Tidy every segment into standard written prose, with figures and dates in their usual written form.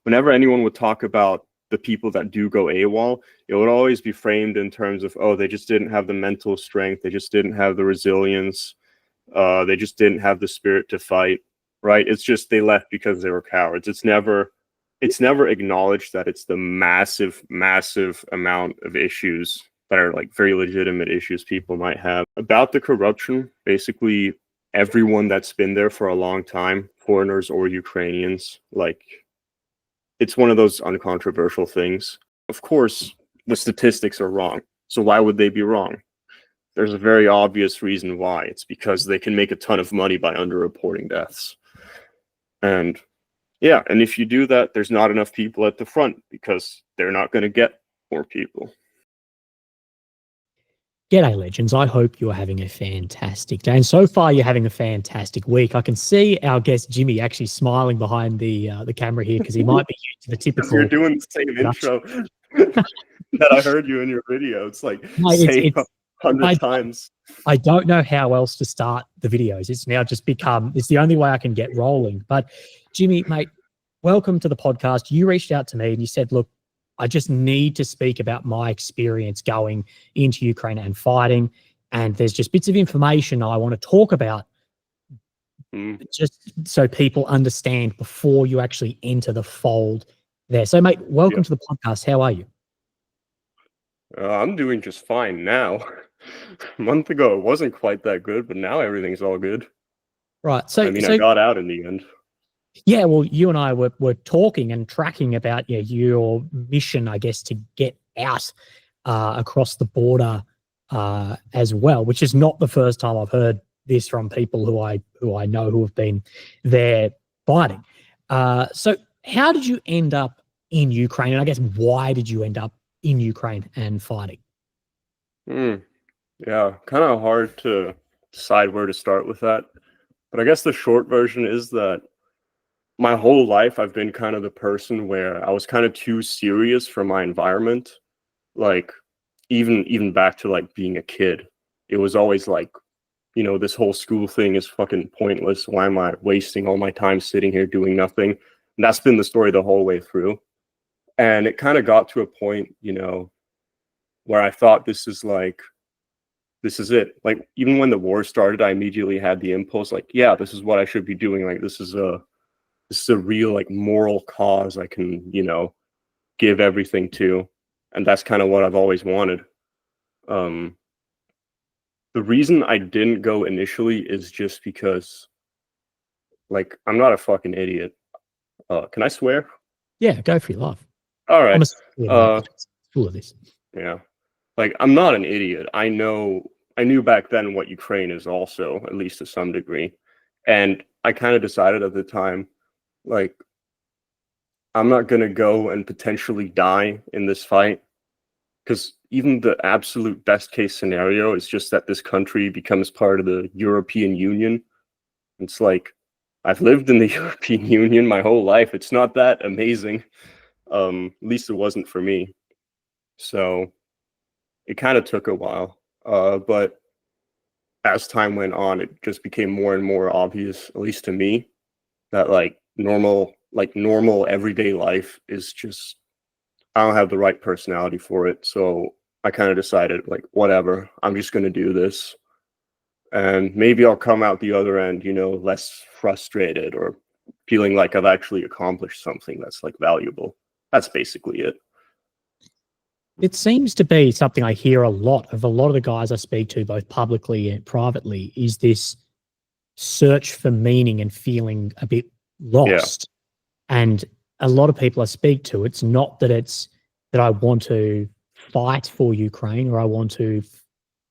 whenever anyone would talk about the people that do go AWOL, it would always be framed in terms of, oh, they just didn't have the mental strength, they just didn't have the resilience, they just didn't have the spirit to fight, right? It's just they left because they were cowards. It's never acknowledged that it's the massive amount of issues that are like very legitimate issues people might have about the corruption. Basically everyone that's been there for a long time, foreigners or Ukrainians, like, it's one of those uncontroversial things. Of course the statistics are wrong, so why would they be wrong? There's a very obvious reason why. It's because they can make a ton of money by underreporting deaths. And yeah, and if you do that, there's not enough people at the front because they're not going to get more people. G'day, legends. I hope you're having a fantastic day. And so far, you're having a fantastic week. I can see our guest Jimmy actually smiling behind the camera here because he might be used to the typical. You're doing the same intro that I heard you in your video. It's like say 100 times. I don't know how else to start the videos. It's now just become, it's the only way I can get rolling. But Jimmy, mate, welcome to the podcast. You reached out to me and you said, look, I just need to speak about my experience going into Ukraine and fighting. And there's just bits of information I want to talk about just so people understand before you actually enter the fold there. So, mate, welcome to the podcast. How are you? I'm doing just fine now. A month ago, it wasn't quite that good, but now everything's all good. Right. So, I got out in the end. Yeah, well, you and I were talking and tracking about your mission, I guess, to get out across the border as well, which is not the first time I've heard this from people who I know who have been there fighting. So how did you end up in Ukraine? And I guess why did you end up in Ukraine and fighting? Yeah, kind of hard to decide where to start with that. But I guess the short version is that my whole life I've been kind of the person where I was kind of too serious for my environment. Like even back to like being a kid, it was always like, this whole school thing is fucking pointless. Why am I wasting all my time sitting here doing nothing? And that's been the story the whole way through. And it kind of got to a point, where I thought this is it. Like, even when the war started, I immediately had the impulse, like, yeah, this is what I should be doing. Like, this is a real, like, moral cause I can, give everything to. And that's kind of what I've always wanted. The reason I didn't go initially is just because, like, I'm not a fucking idiot. Can I swear? Yeah, go for your life. All right. Full of this. Yeah. Like, I'm not an idiot. I knew back then what Ukraine is also, at least to some degree. And I kind of decided at the time, like, I'm not going to go and potentially die in this fight. Because even the absolute best case scenario is just that this country becomes part of the European Union. It's like, I've lived in the European Union my whole life. It's not that amazing. At least it wasn't for me. So it kind of took a while. But as time went on, it just became more and more obvious, at least to me, that normal everyday life is just, I don't have the right personality for it. So I kind of decided, like, whatever, I'm just going to do this. And maybe I'll come out the other end, less frustrated or feeling like I've actually accomplished something that's, like, valuable. That's basically it. It seems to be something I hear a lot of the guys I speak to, both publicly and privately, is this search for meaning and feeling a bit lost. Yeah. And a lot of people I speak to, it's not that I want to fight for Ukraine or I want to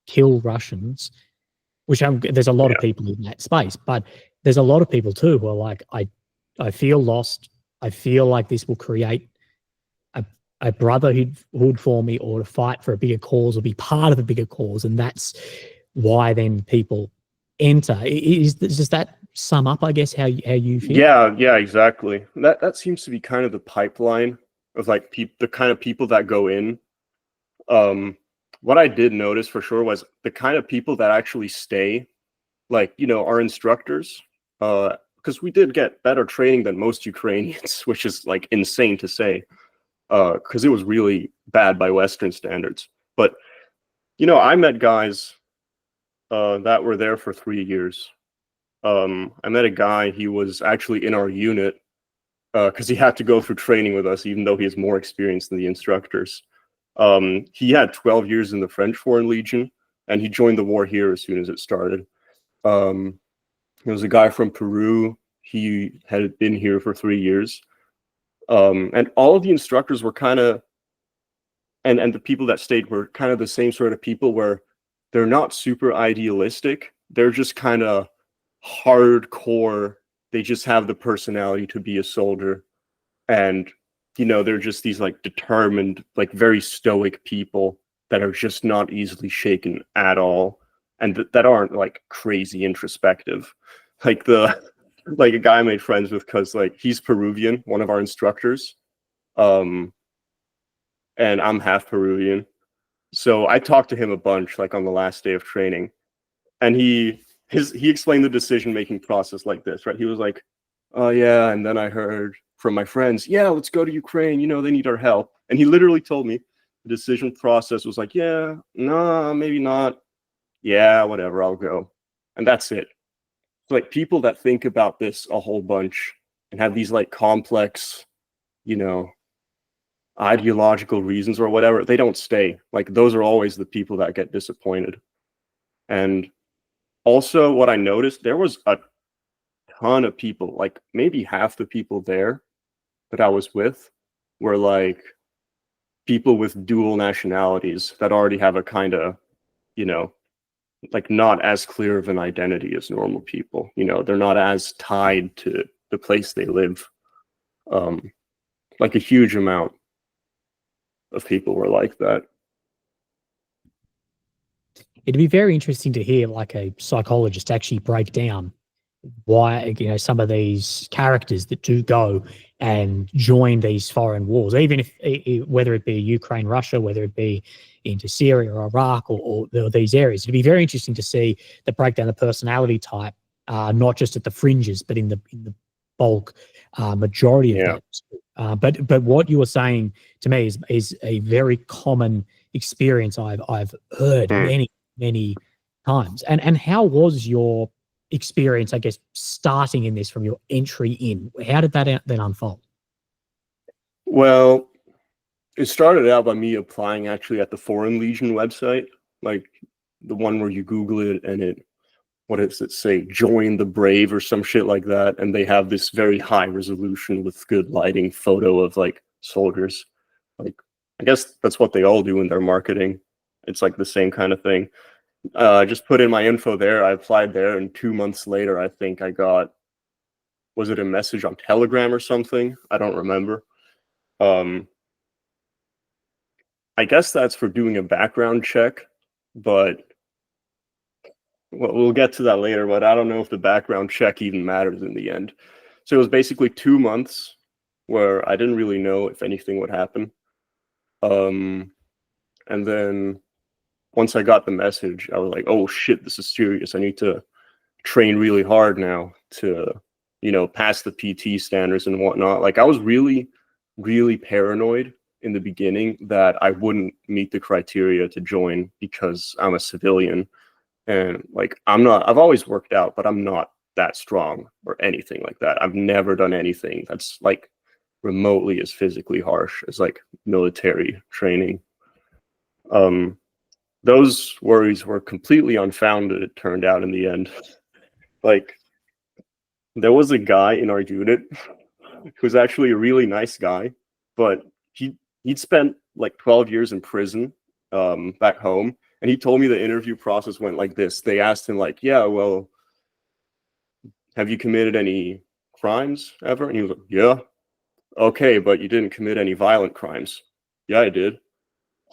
kill Russians, which there's a lot of people in that space, but there's a lot of people too who are like, I feel lost. I feel like this will create a brotherhood for me, or to fight for a bigger cause or be part of a bigger cause. And that's why then people enter. Does that sum up, I guess, how you feel? Yeah, exactly. That seems to be kind of the pipeline of, like, the kind of people that go in. What I did notice for sure was the kind of people that actually stay, like, our instructors, because we did get better training than most Ukrainians, which is like insane to say, because it was really bad by Western standards. But I met guys that were there for 3 years. I met a guy, he was actually in our unit because he had to go through training with us, even though he has more experience than the instructors. He had 12 years in the French Foreign Legion, and he joined the war here as soon as it started. There was a guy from Peru. He had been here for 3 years. And all of the instructors were kind of, and the people that stayed were kind of the same sort of people where they're not super idealistic. They're just kind of hardcore. They just have the personality to be a soldier. And, they're just these like determined, like very stoic people that are just not easily shaken at all. And that aren't like crazy introspective. Like a guy I made friends with because like he's Peruvian, one of our instructors. And I'm half Peruvian. So I talked to him a bunch, like on the last day of training. And he explained the decision-making process like this, right? He was like, oh yeah, and then I heard from my friends, yeah, let's go to Ukraine, they need our help. And he literally told me the decision process was like, yeah, nah, maybe not. Yeah, whatever, I'll go. And that's it. So, like, people that think about this a whole bunch and have these like complex, ideological reasons or whatever, they don't stay. Like, those are always the people that get disappointed. And also what I noticed, there was a ton of people, like maybe half the people there that I was with were like people with dual nationalities that already have a kind of, like not as clear of an identity as normal people. They're not as tied to the place they live. Like a huge amount of people were like that. It'd be very interesting to hear like a psychologist actually break down why some of these characters that do go and join these foreign wars, even if whether it be Ukraine, Russia, whether it be into Syria or Iraq or these areas. It'd be very interesting to see the breakdown of personality type, not just at the fringes, but in the bulk majority of them. But what you were saying to me is a very common experience I've heard many times. And how was your experience, I guess, starting in this from your entry in? How did that then unfold? Well, it started out by me applying actually at the Foreign Legion website, like the one where you Google it and what does it say? Join the Brave or some shit like that. And they have this very high resolution with good lighting photo of like soldiers. Like, I guess that's what they all do in their marketing. It's like the same kind of thing. I just put in my info there. I applied there, and 2 months later, I think I got, was it a message on Telegram or something? I don't remember. I guess that's for doing a background check, but we'll get to that later. But I don't know if the background check even matters in the end. So it was basically 2 months where I didn't really know if anything would happen. And then once I got the message, I was like, oh shit, this is serious. I need to train really hard now to, pass the PT standards and whatnot. Like, I was really, really paranoid in the beginning that I wouldn't meet the criteria to join because I'm a civilian. And like, I've always worked out, but I'm not that strong or anything like that. I've never done anything that's like remotely as physically harsh as like military training. Those worries were completely unfounded, it turned out in the end. Like, there was a guy in our unit who's actually a really nice guy, but he'd spent like 12 years in prison back home, and he told me the interview process went like this. They asked him like, yeah, well, have you committed any crimes ever? And he was like, yeah. Okay, but you didn't commit any violent crimes. Yeah, I did.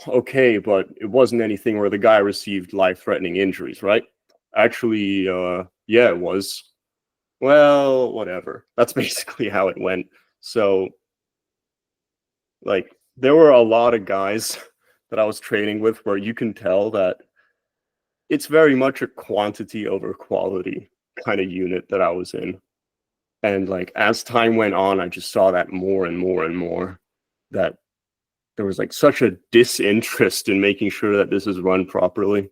Okay, but it wasn't anything where the guy received life-threatening injuries, right? Actually, yeah, it was. Well, whatever. That's basically how it went. So, like, there were a lot of guys that I was training with where you can tell that it's very much a quantity over quality kind of unit that I was in. And like as time went on, I just saw that more and more and more, that there was like such a disinterest in making sure that this is run properly.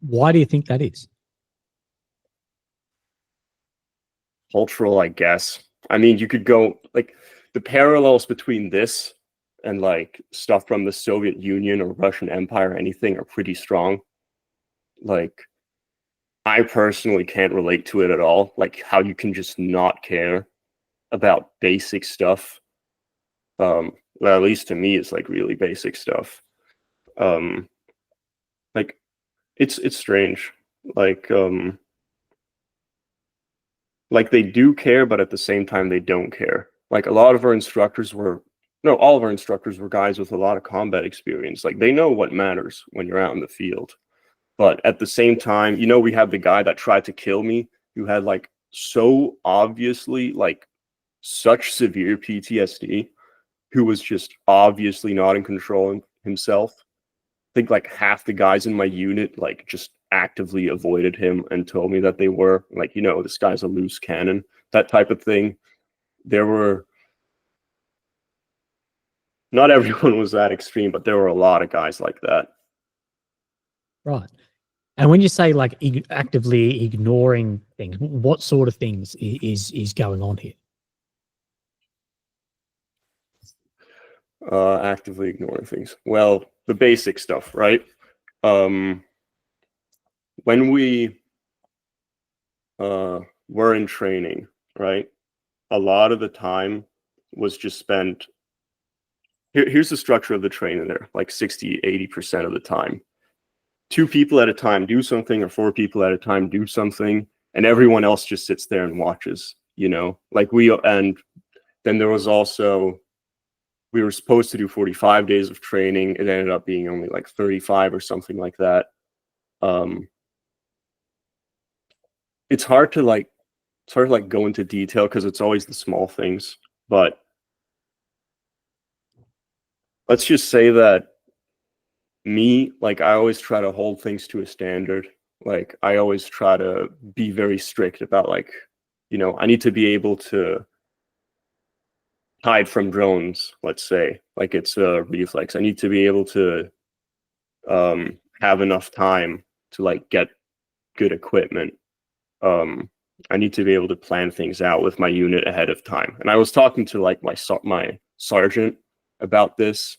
Why do you think that is? Cultural, I guess. I mean, you could go like the parallels between this and like stuff from the Soviet Union or Russian Empire or anything are pretty strong. Like, I personally can't relate to it at all. Like how you can just not care about basic stuff. Well, at least to me, it's like really basic stuff. Um, like it's strange. Like they do care, but at the same time they don't care. Like a lot of our instructors were, no, all of our instructors were guys with a lot of combat experience. Like they know what matters when you're out in the field. But at the same time, you know, we had the guy that tried to kill me who had like so obviously like such severe PTSD, who was just obviously not in control himself. I think like half the guys in my unit like just actively avoided him and told me that they were like, you know, this guy's a loose cannon, that type of thing. There were, not everyone was that extreme, but there were a lot of guys like that. Right. And when you say like actively ignoring things, what sort of things is going on here? Actively ignoring things. Well, the basic stuff, right? When we were in training, right? A lot of the time was just spent. Here's the structure of the training there, like 60-80% of the time. 2 people at a time do something, or 4 people at a time do something, and everyone else just sits there and watches, you know? Like and then there was also, we were supposed to do 45 days of training. It ended up being only like 35 or something like that. It's hard to like go into detail because it's always the small things, but let's just say that like I always try to hold things to a standard. Like I always try to be very strict about like, you know, I need to be able to hide from drones, let's say, like it's a reflex. I need to be able to have enough time to like get good equipment. I need to be able to plan things out with my unit ahead of time. And I was talking to like my sergeant about this,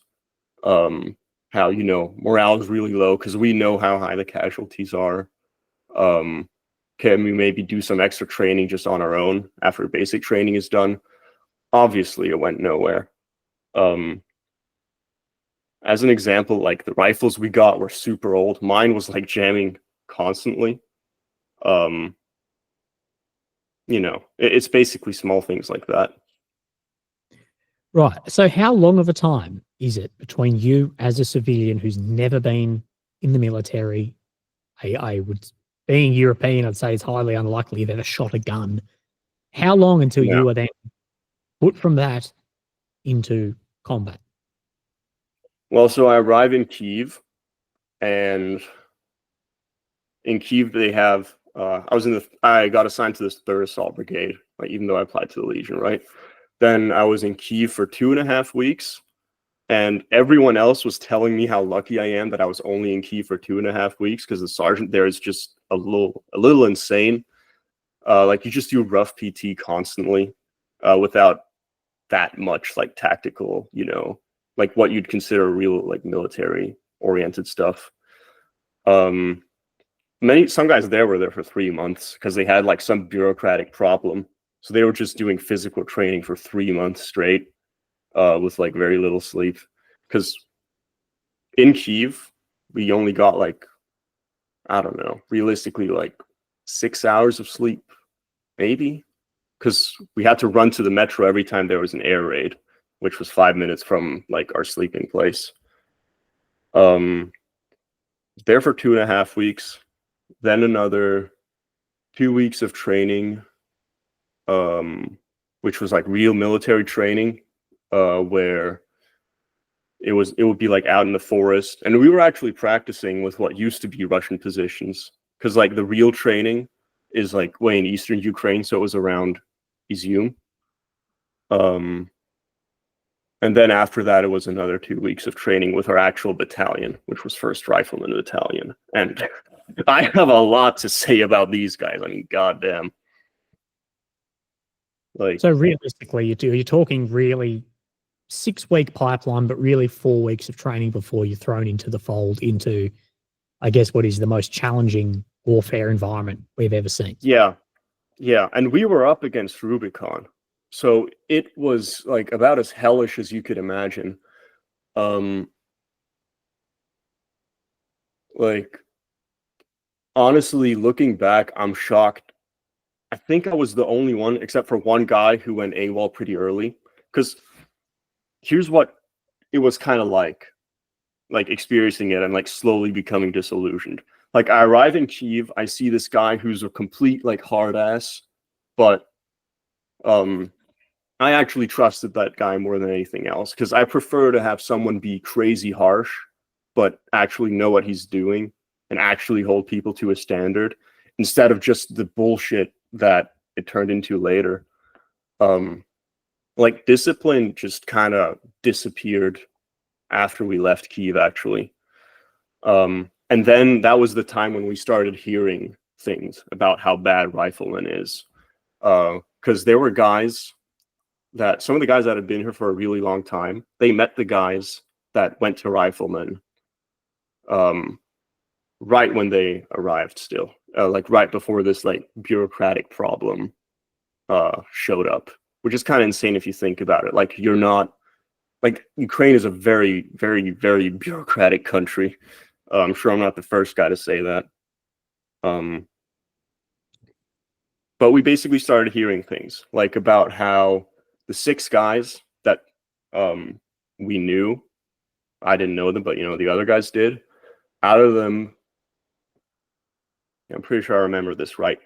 how, you know, morale is really low because we know how high the casualties are. Can we maybe do some extra training just on our own after basic training is done? Obviously, it went nowhere. As an example, like the rifles we got were super old. Mine was like jamming constantly. You know, it's basically small things like that. Right. So how long of a time is it between you as a civilian who's never been in the military? I would, being European, I'd say it's highly unlikely you've ever shot a gun. How long until Yeah. you are then put from that into combat? Well, so I arrive in Kyiv, and in Kyiv they have, I got assigned to this 3rd Assault Brigade, like even though I applied to the Legion, right? Then I was in Kyiv for 2.5 weeks, and everyone else was telling me how lucky I am that I was only in Kyiv for 2.5 weeks because the sergeant there is just a little insane. Like you just do rough PT constantly, without that much like tactical, you know, like what you'd consider real like military oriented stuff. Some guys there were there for 3 months because they had like some bureaucratic problem. So they were just doing physical training for 3 months straight, with like very little sleep. Because in Kyiv, we only got like, I don't know, realistically like 6 hours of sleep, maybe. Because we had to run to the metro every time there was an air raid, which was 5 minutes from like our sleeping place. There for 2.5 weeks, then another 2 weeks of training, which was like real military training, where it would be like out in the forest, and we were actually practicing with what used to be Russian positions, because like the real training is like way in eastern Ukraine, so it was around Izium. And then after that, it was another 2 weeks of training with our actual battalion, which was 1st Rifleman Battalion. And I have a lot to say about these guys. I mean, goddamn. Like, so realistically, you're talking really 6-week pipeline, but really 4 weeks of training before you're thrown into the fold into, I guess, what is the most challenging warfare environment we've ever seen. Yeah. And we were up against Rubicon. So it was like about as hellish as you could imagine. Like, honestly, looking back, I'm shocked. I think I was the only one, except for one guy who went AWOL pretty early. Because here's what it was kind of like experiencing it and like slowly becoming disillusioned. Like, I arrive in Kyiv, I see this guy who's a complete like hard ass, but I actually trusted that guy more than anything else, because I prefer to have someone be crazy harsh, but actually know what he's doing and actually hold people to a standard instead of just the bullshit that it turned into later. Like, discipline just kind of disappeared after we left Kyiv, actually. And then that was the time when we started hearing things about how bad Rifleman is. Because there were guys that, some of the guys that had been here for a really long time, they met the guys that went to Rifleman right when they arrived still. Like right before this like bureaucratic problem showed up, which is kind of insane if you think about it. Like, you're not, like, Ukraine is a very, very, very bureaucratic country. I'm sure I'm not the first guy to say that. But we basically started hearing things like about how the 6 guys that we knew, I didn't know them, but you know, the other guys did. Out of them, I'm pretty sure I remember this right,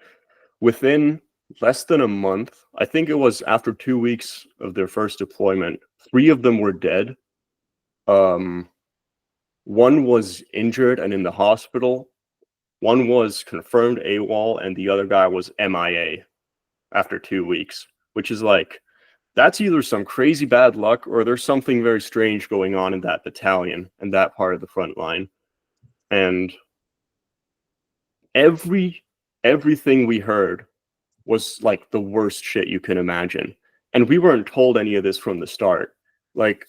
within less than a month, I think it was after 2 weeks of their first deployment, 3 of them were dead. One was injured and in the hospital. One was confirmed AWOL, and the other guy was MIA after 2 weeks, which is like, that's either some crazy bad luck or there's something very strange going on in that battalion and that part of the front line. And everything we heard was like the worst shit you can imagine. And we weren't told any of this from the start. Like,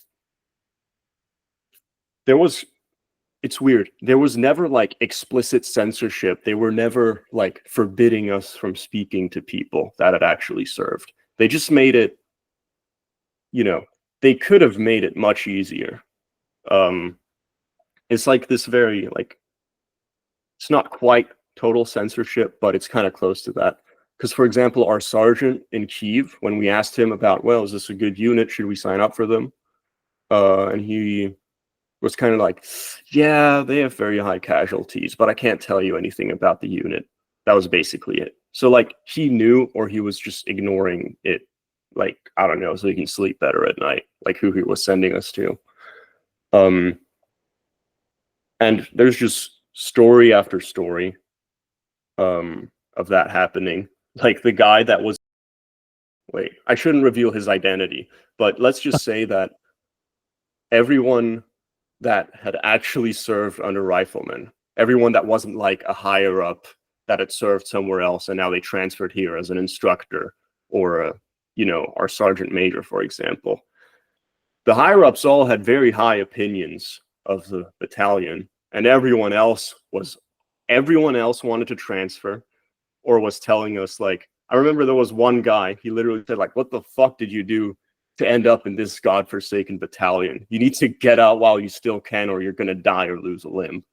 it's weird. There was never like explicit censorship. They were never like forbidding us from speaking to people that had actually served. They just made it, you know, they could have made it much easier. It's like this very like, it's not quite total censorship, but it's kind of close to that. Because, for example, our sergeant in Kyiv, when we asked him about, well, is this a good unit? Should we sign up for them? And he was kind of like, yeah, they have very high casualties, but I can't tell you anything about the unit. That was basically it. So, like, he knew, or he was just ignoring it, like, I don't know, so he can sleep better at night, like who he was sending us to. And there's just story after story of that happening. Like, the guy that was, wait, I shouldn't reveal his identity, but let's just say that everyone that had actually served under Rifleman, everyone that wasn't like a higher up that had served somewhere else and now they transferred here as an instructor, or a, you know, our sergeant major, for example, the higher ups all had very high opinions of the battalion, and everyone else wanted to transfer, or was telling us, like, I remember there was one guy, he literally said, like, what the fuck did you do to end up in this godforsaken battalion? You need to get out while you still can, or you're going to die or lose a limb.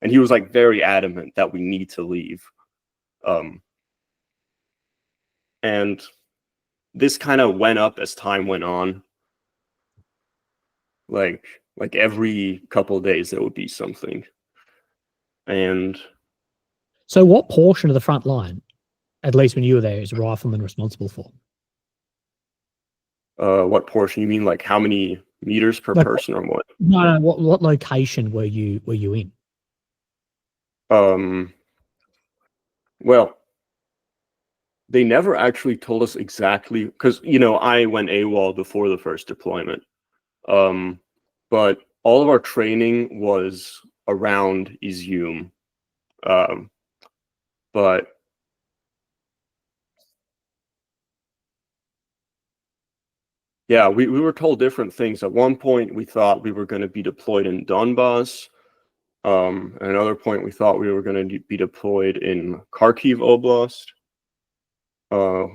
And he was like very adamant that we need to leave. And this kind of went up as time went on. Like every couple of days there would be something. And so what portion of the front line, at least when you were there, is Rifleman responsible for? What portion? You mean like how many meters per person, or what? No, what location were you in? Well, they never actually told us exactly, because, you know, I went AWOL before the first deployment. But all of our training was around Izium. But yeah, we were told different things. At one point, we thought we were going to be deployed in Donbass. At another point, we thought we were going to be deployed in Kharkiv Oblast,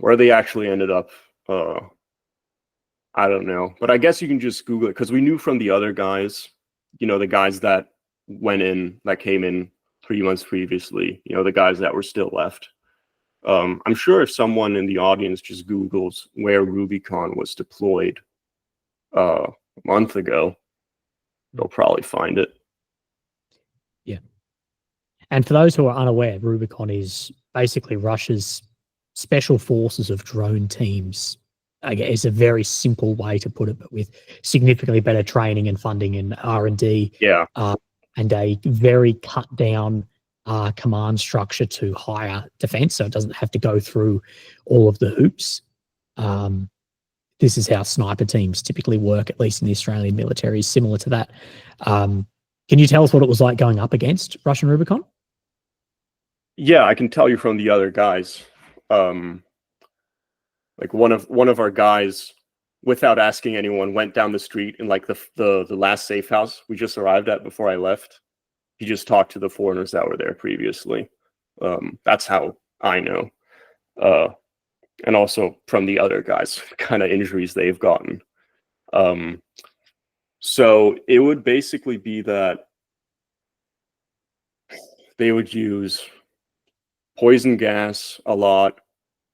where they actually ended up. I don't know, but I guess you can just Google it, because we knew from the other guys, you know, the guys that that came in 3 months previously, you know, the guys that were still left. I'm sure if someone in the audience just Googles where Rubicon was deployed a month ago, they'll probably find it. Yeah. And for those who are unaware, Rubicon is basically Russia's special forces of drone teams. Again, it's a very simple way to put it, but with significantly better training and funding and R&D. Yeah. And a very cut down command structure to higher defense, so it doesn't have to go through all of the hoops. This is how sniper teams typically work, at least in the Australian military, is similar to that. Can you tell us what it was like going up against Russian Rubicon? Yeah, I can tell you from the other guys. Like one of our guys, without asking anyone, went down the street in like the last safe house we just arrived at before I left. He just talked to the foreigners that were there previously. That's how I know. And also from the other guys, kind of injuries they've gotten. So it would basically be that they would use poison gas a lot.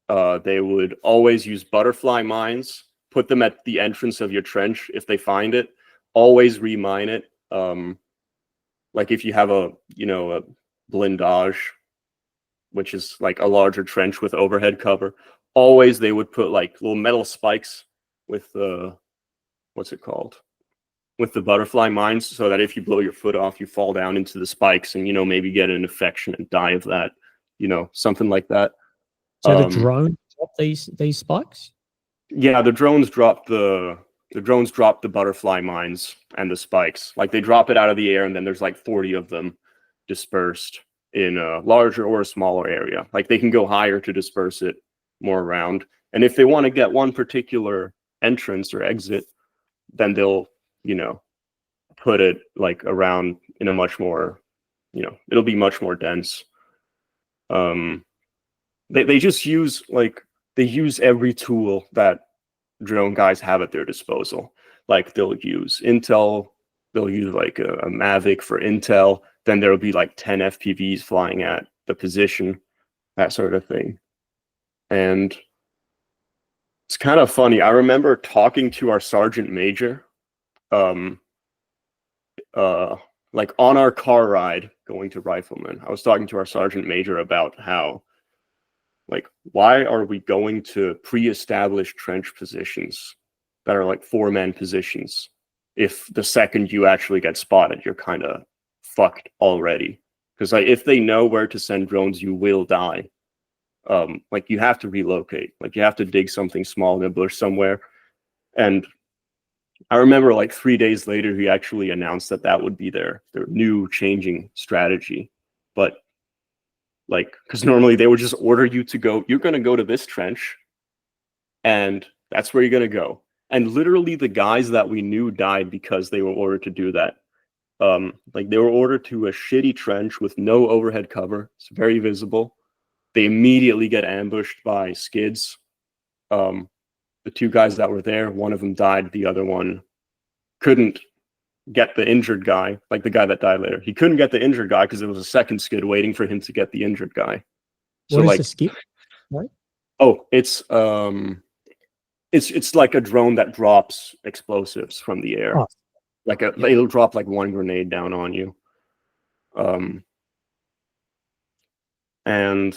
They would always use butterfly mines, put them at the entrance of your trench if they find it, always remine it. Like if you have a blindage, which is like a larger trench with overhead cover, always they would put like little metal spikes with the, what's it called? With the butterfly mines, so that if you blow your foot off, you fall down into the spikes and, maybe get an infection and die of that, something like that. So the drone dropped these spikes? Yeah, the drones drop the butterfly mines and the spikes. Like they drop it out of the air, and then there's like 40 of them dispersed in a larger or a smaller area. Like they can go higher to disperse it more around. And if they want to get one particular entrance or exit, then they'll, put it like around in a much more, it'll be much more dense. They just use they use every tool that drone guys have at their disposal. Like they'll use intel, they'll use like a Mavic for intel, then there'll be like 10 FPVs flying at the position, that sort of thing. And it's kind of funny. I remember talking to our sergeant major, like on our car ride going to Rifleman. I was talking to our sergeant major about how, like, why are we going to pre-established trench positions that are like 4-man positions if the second you actually get spotted, you're kind of fucked already? Because like if they know where to send drones, you will die. Like you have to relocate. Like you have to dig something small in a bush somewhere. And I remember like 3 days later, he actually announced that would be their new changing strategy. But like, because normally they would just order you to go, you're going to go to this trench, and that's where you're going to go. And literally the guys that we knew died because they were ordered to do that. Like they were ordered to a shitty trench with no overhead cover. It's very visible. They immediately get ambushed by skids. The 2 guys that were there, one of them died. The other one couldn't get the injured guy, like the guy that died later. He couldn't get the injured guy because there was a second skid waiting for him to get the injured guy. So what is like the skid? Right? Oh, it's like a drone that drops explosives from the air. Oh, Like it'll drop like 1 grenade down on you. And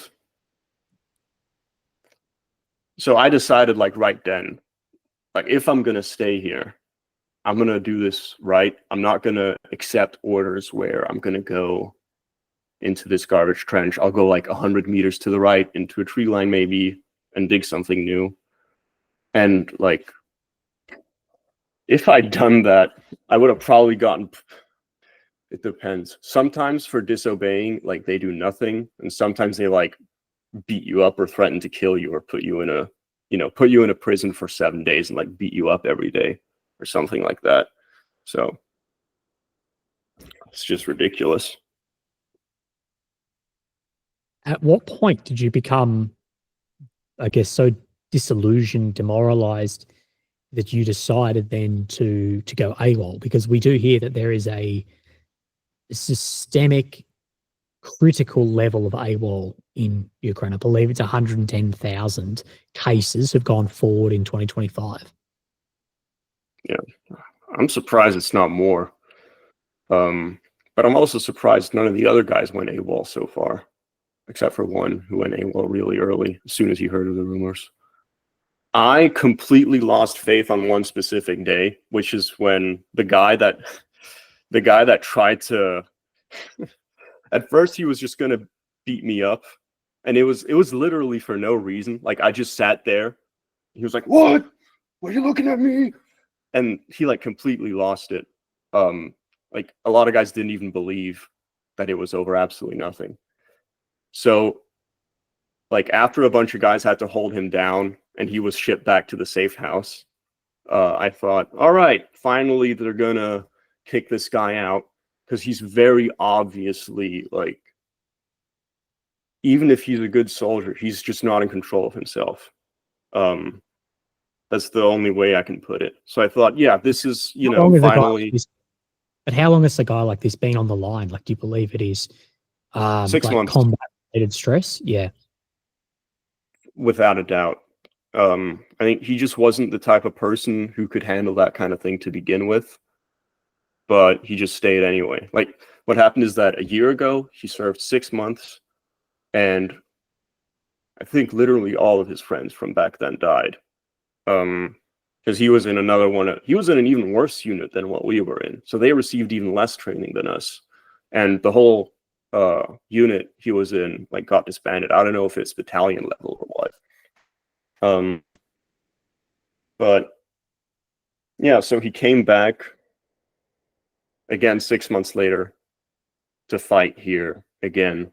so I decided like right then, like if I'm gonna stay here, I'm gonna do this right. I'm not gonna accept orders where I'm gonna go into this garbage trench. I'll go like 100 meters to the right into a tree line maybe, and dig something new. And like, if I'd done that, I would have probably gotten, it depends. Sometimes for disobeying, like they do nothing, and sometimes they like beat you up or threaten to kill you or put you in a, put you in a prison for 7 days and like beat you up every day or something like that. So it's just ridiculous. At what point did you become, I guess, so disillusioned, demoralized that you decided then to go AWOL? Because we do hear that there is a systemic, critical level of AWOL in Ukraine. I believe it's 110,000 cases have gone forward in 2025. Yeah, I'm surprised it's not more. But I'm also surprised none of the other guys went AWOL so far, except for one who went AWOL really early, as soon as he heard of the rumors. I completely lost faith on one specific day, which is when the guy that tried to, at first he was just gonna beat me up, and it was literally for no reason. Like I just sat there. He was like, "What? Why are you looking at me?" And he like completely lost it. Like a lot of guys didn't even believe that it was over absolutely nothing. So like after a bunch of guys had to hold him down and he was shipped back to the safe house, I thought, all right, finally they're gonna kick this guy out, because he's very obviously like, even if he's a good soldier, he's just not in control of himself. That's the only way I can put it. So I thought, yeah, this is, finally. But how long has a guy like this been on the line? Like, do you believe it is 6 like months. combat-related stress? Yeah. Without a doubt. I think he just wasn't the type of person who could handle that kind of thing to begin with, but he just stayed anyway. Like, what happened is that a year ago, he served 6 months, and I think literally all of his friends from back then died. Because he was in he was in an even worse unit than what we were in. So they received even less training than us. And the whole unit he was in like got disbanded. I don't know if it's battalion level or what. But yeah, so he came back again 6 months later to fight here again.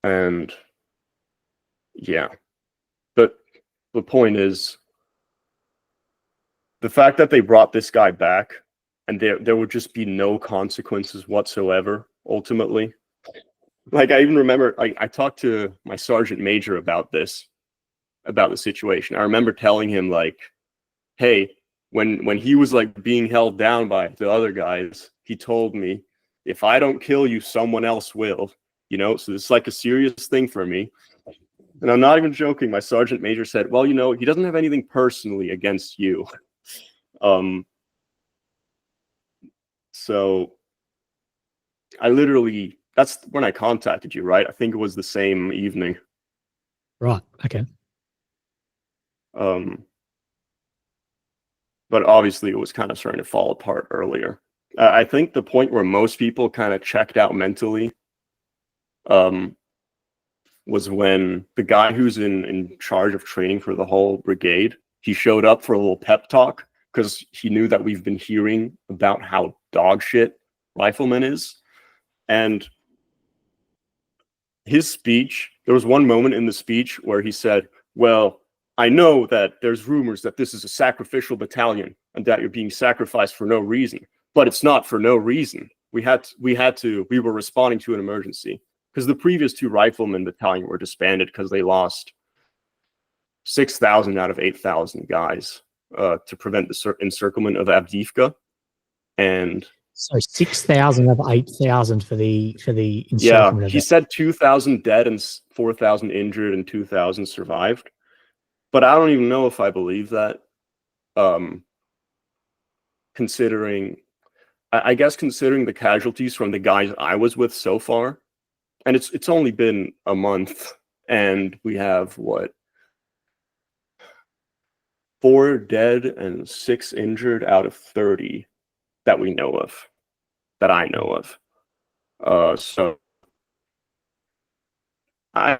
And yeah, but the point is, the fact that they brought this guy back and there would just be no consequences whatsoever, ultimately. Like, I even remember, I talked to my sergeant major about the situation. I remember telling him, like, hey, when he was, like, being held down by the other guys, he told me, if I don't kill you, someone else will, So this is, like, a serious thing for me. And I'm not even joking. My sergeant major said, well, he doesn't have anything personally against you. So I literally, that's when I contacted you, right? I think it was the same evening. Right. Okay. But obviously it was kind of starting to fall apart earlier. I think the point where most people kind of checked out mentally was when the guy who's in charge of training for the whole brigade, he showed up for a little pep talk, because he knew that we've been hearing about how dog shit rifleman is. And his speech, there was one moment in the speech where he said, well, I know that there's rumors that this is a sacrificial battalion and that you're being sacrificed for no reason, but it's not for no reason. We were responding to an emergency, because the previous 2 riflemen battalion were disbanded because they lost 6,000 out of 8,000 guys to prevent the encirclement of Avdiivka. And so 6,000 of 8,000 for the encirclement. Yeah, he said 2,000 dead and 4,000 injured and 2,000 survived. But I don't even know if I believe that. Considering the casualties from the guys I was with so far, and it's only been a month, and we have 4 dead and 6 injured out of 30 that we know of, that I know of. So I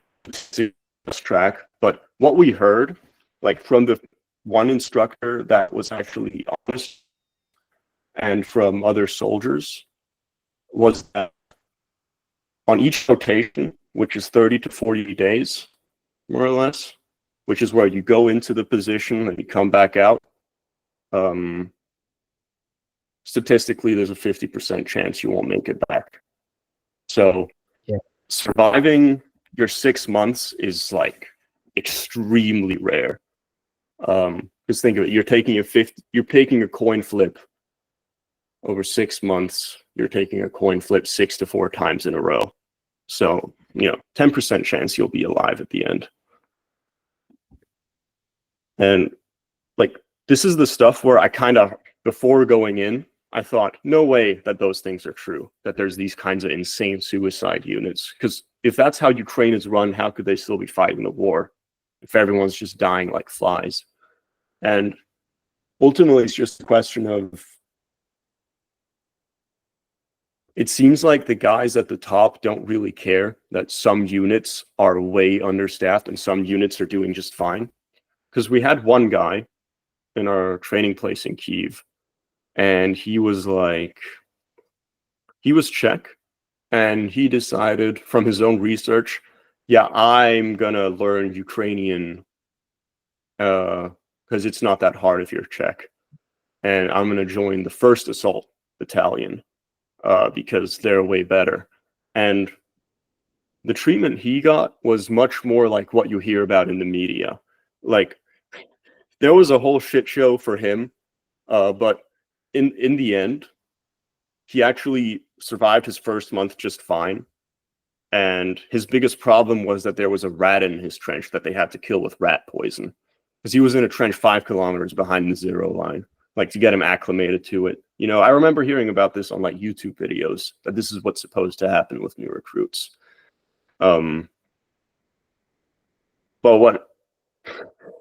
track. But what we heard, like from the one instructor that was actually honest, and from other soldiers, was that on each rotation, which is 30 to 40 days, more or less, which is where you go into the position and you come back out, statistically, there's a 50% chance you won't make it back. So surviving your 6 months is like extremely rare. Just think of it, you're taking a coin flip over 6 months. You're taking a coin flip 6 to 4 times in a row. So, 10% chance you'll be alive at the end. And like, this is the stuff where I kind of, before going in, I thought, no way that those things are true, that there's these kinds of insane suicide units. Because if that's how Ukraine is run, how could they still be fighting the war if everyone's just dying like flies? And ultimately, it's just a question of, it seems like the guys at the top don't really care that some units are way understaffed and some units are doing just fine. Because we had one guy in our training place in Kyiv, and he was Czech, and he decided from his own research, yeah, I'm gonna learn Ukrainian because it's not that hard if you're Czech, and I'm gonna join the 1st Assault Battalion because they're way better. And the treatment he got was much more like what you hear about in the media. Like, there was a whole shit show for him, but in the end, he actually survived his first month just fine. And his biggest problem was that there was a rat in his trench that they had to kill with rat poison, because he was in a trench 5 kilometers behind the 0 line, like to get him acclimated to it. I remember hearing about this on like YouTube videos, that this is what's supposed to happen with new recruits.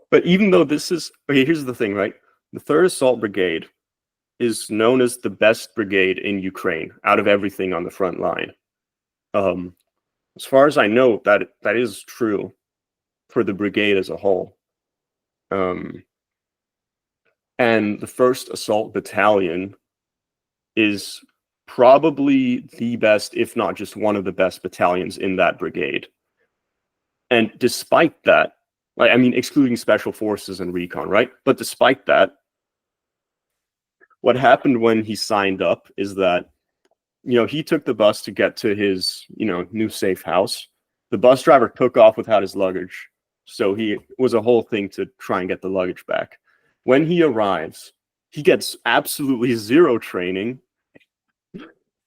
But even though this is, okay, here's the thing, right? The 3rd Assault Brigade is known as the best brigade in Ukraine out of everything on the front line. As far as I know, that is true for the brigade as a whole. And the 1st Assault Battalion is probably the best, if not just one of the best battalions in that brigade. And despite that, excluding special forces and recon, right? But despite that, what happened when he signed up is that, he took the bus to get to his, new safe house. The bus driver took off without his luggage. So it was a whole thing to try and get the luggage back. When he arrives, he gets absolutely 0 training.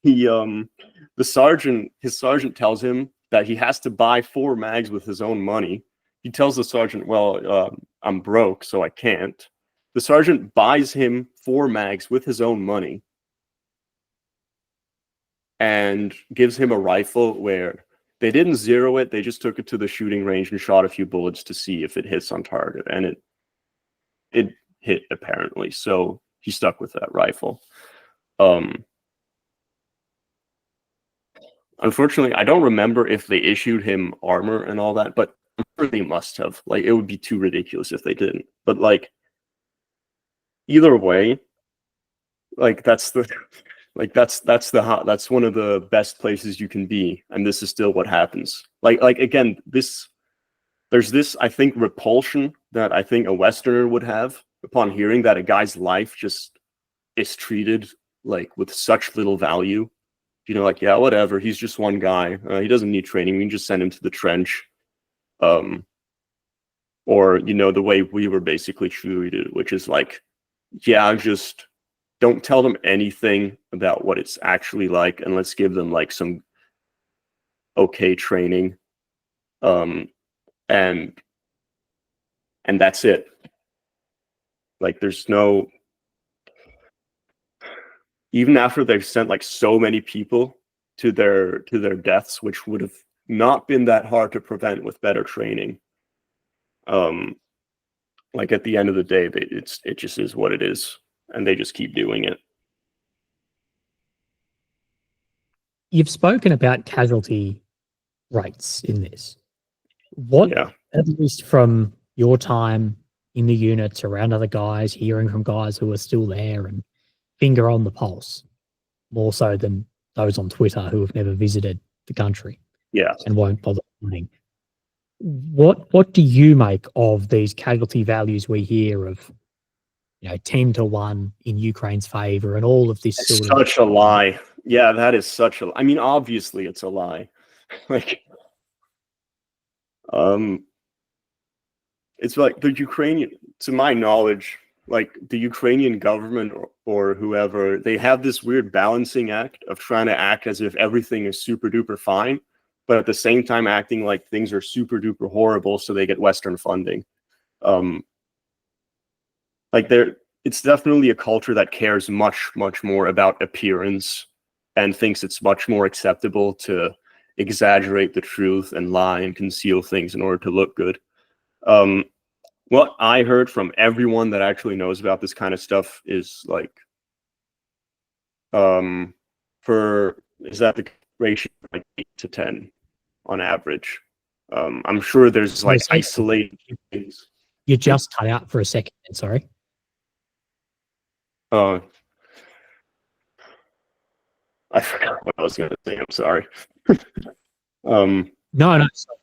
His sergeant tells him that he has to buy 4 mags with his own money. He tells the sergeant, well, I'm broke, so I can't. The sergeant buys him 4 mags with his own money and gives him a rifle where they didn't zero it. They just took it to the shooting range and shot a few bullets to see if it hits on target. And it hit, apparently. So he stuck with that rifle. Unfortunately, I don't remember if they issued him armor and all that, but I'm sure they must have. Like, it would be too ridiculous if they didn't. But like, either way, like that's one of the best places you can be, and this is still what happens. Like again, there's this, I think, repulsion that I think a Westerner would have upon hearing that a guy's life just is treated like with such little value. Like, yeah, whatever, he's just one guy. He doesn't need training. We can just send him to the trench. Or, the way we were basically treated, which is like, yeah, just don't tell them anything about what it's actually like, and let's give them like some okay training. And that's it. Like, there's no, even after they've sent like so many people to their deaths, which would have not been that hard to prevent with better training. Like, at the end of the day, it just is what it is, and they just keep doing it. You've spoken about casualty rates in this. What, Yeah. at least from your time in the units, around other guys, hearing from guys who are still there and finger on the pulse, more so than those on Twitter who have never visited the country Yeah. and won't bother running. What do you make of these casualty values we hear of, 10-1 in Ukraine's favor and all of this It's sort of, such a lie. Yeah, that is such a, I mean, obviously it's a lie. Like, it's like the Ukrainian, to my knowledge, like the Ukrainian government or whoever, they have this weird balancing act of trying to act as if everything is super duper fine, but at the same time acting like things are super duper horrible so they get Western funding. Like it's definitely a culture that cares much, much more about appearance and thinks it's much more acceptable to exaggerate the truth and lie and conceal things in order to look good. What I heard from everyone that actually knows about this kind of stuff is like, is that the ratio like 8 to 10 on average. I'm sure there's like isolated things. You just cut out for a second. Sorry. I forgot what I was going to say. I'm sorry. No.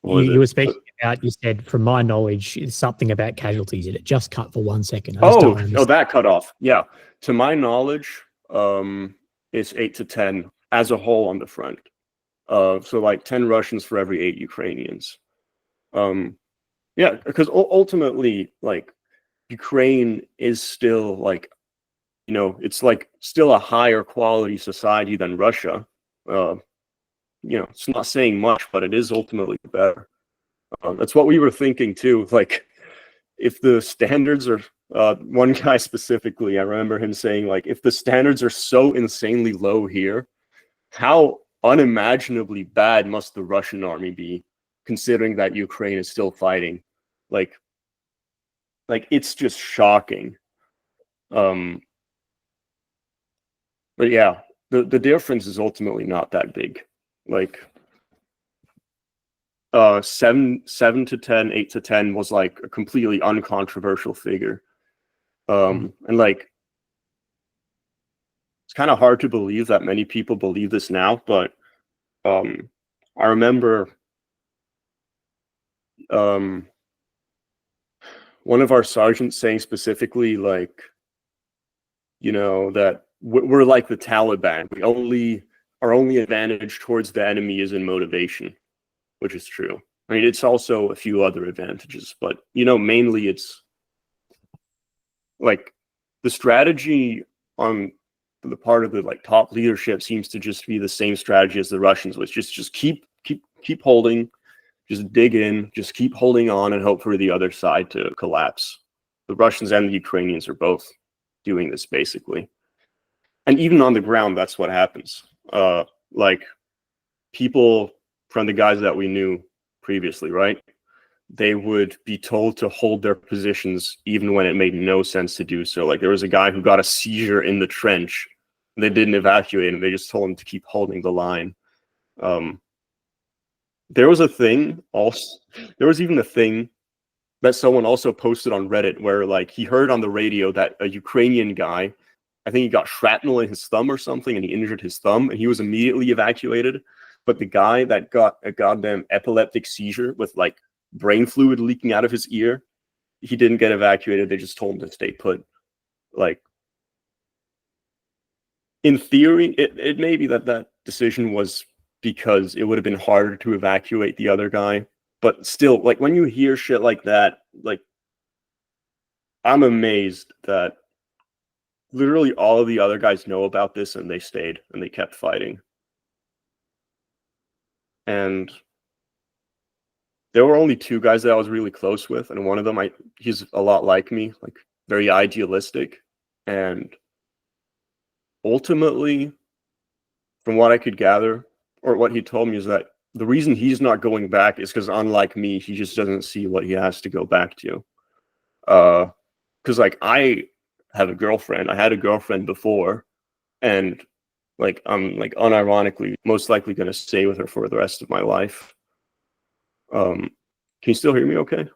You were speaking about, you said, from my knowledge, something about casualties. It just cut for 1 second. That cut off. Yeah. To my knowledge, it's 8 to 10 as a whole on the front. So like 10 Russians for every 8 Ukrainians. Yeah, because ultimately, like, Ukraine is still like, it's like still a higher quality society than Russia. It's not saying much, but it is ultimately better. That's what we were thinking too. Like, if the standards are, one guy specifically, I remember him saying, like, if the standards are so insanely low here, how unimaginably bad must the Russian army be, considering that Ukraine is still fighting? Like it's just shocking. But yeah, the difference is ultimately not that big. Like, 7 to 10, 8 to 10 was like a completely uncontroversial figure. And like, it's kind of hard to believe that many people believe this now, but I remember one of our sergeants saying specifically, like, that we're like the Taliban. Our only advantage towards the enemy is in motivation, which is true. I mean, it's also a few other advantages, but mainly it's like the strategy on the part of the like top leadership seems to just be the same strategy as the Russians, which just keep holding, just dig in, just keep holding on and hope for the other side to collapse. The Russians and the Ukrainians are both doing this basically. And even on the ground, that's what happens. Like, people from the guys that we knew previously, right? They would be told to hold their positions even when it made no sense to do so. Like, there was a guy who got a seizure in the trench. They didn't evacuate him. They just told him to keep holding the line. There was even a thing that someone also posted on Reddit where, like, he heard on the radio that a Ukrainian guy, I think he got shrapnel in his thumb or something, and he injured his thumb, and he was immediately evacuated. But the guy that got a goddamn epileptic seizure with like brain fluid leaking out of his ear, he didn't get evacuated. They just told him to stay put. Like, in theory, it may be that decision was because it would have been harder to evacuate the other guy. But still, like, when you hear shit like that, like, I'm amazed that literally all of the other guys know about this and they stayed and they kept fighting. And there were only 2 guys that I was really close with, and one of them, he's a lot like me, like very idealistic. And ultimately, from what I could gather, or what he told me, is that the reason he's not going back is because, unlike me, he just doesn't see what he has to go back to. Because like, I have a girlfriend. I had a girlfriend before, and like, I'm like unironically most likely going to stay with her for the rest of my life. Because Can you still hear me okay?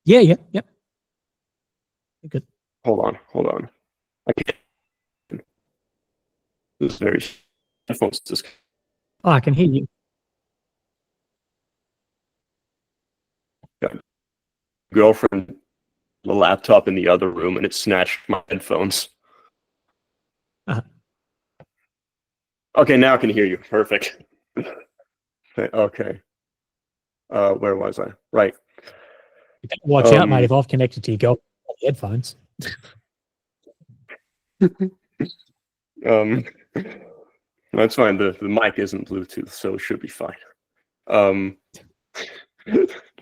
Yeah, yeah, yep. Good. Hold on. I can't. This is very. My phone's just. Oh, I can hear you. Got girlfriend, the laptop in the other room, and it snatched my headphones. Uh-huh. Okay, now I can hear you. Perfect. Okay. Where was I? Right. You better watch out, mate, if I've connected to your girlfriend on the headphones. That's fine. The mic isn't Bluetooth, so it should be fine.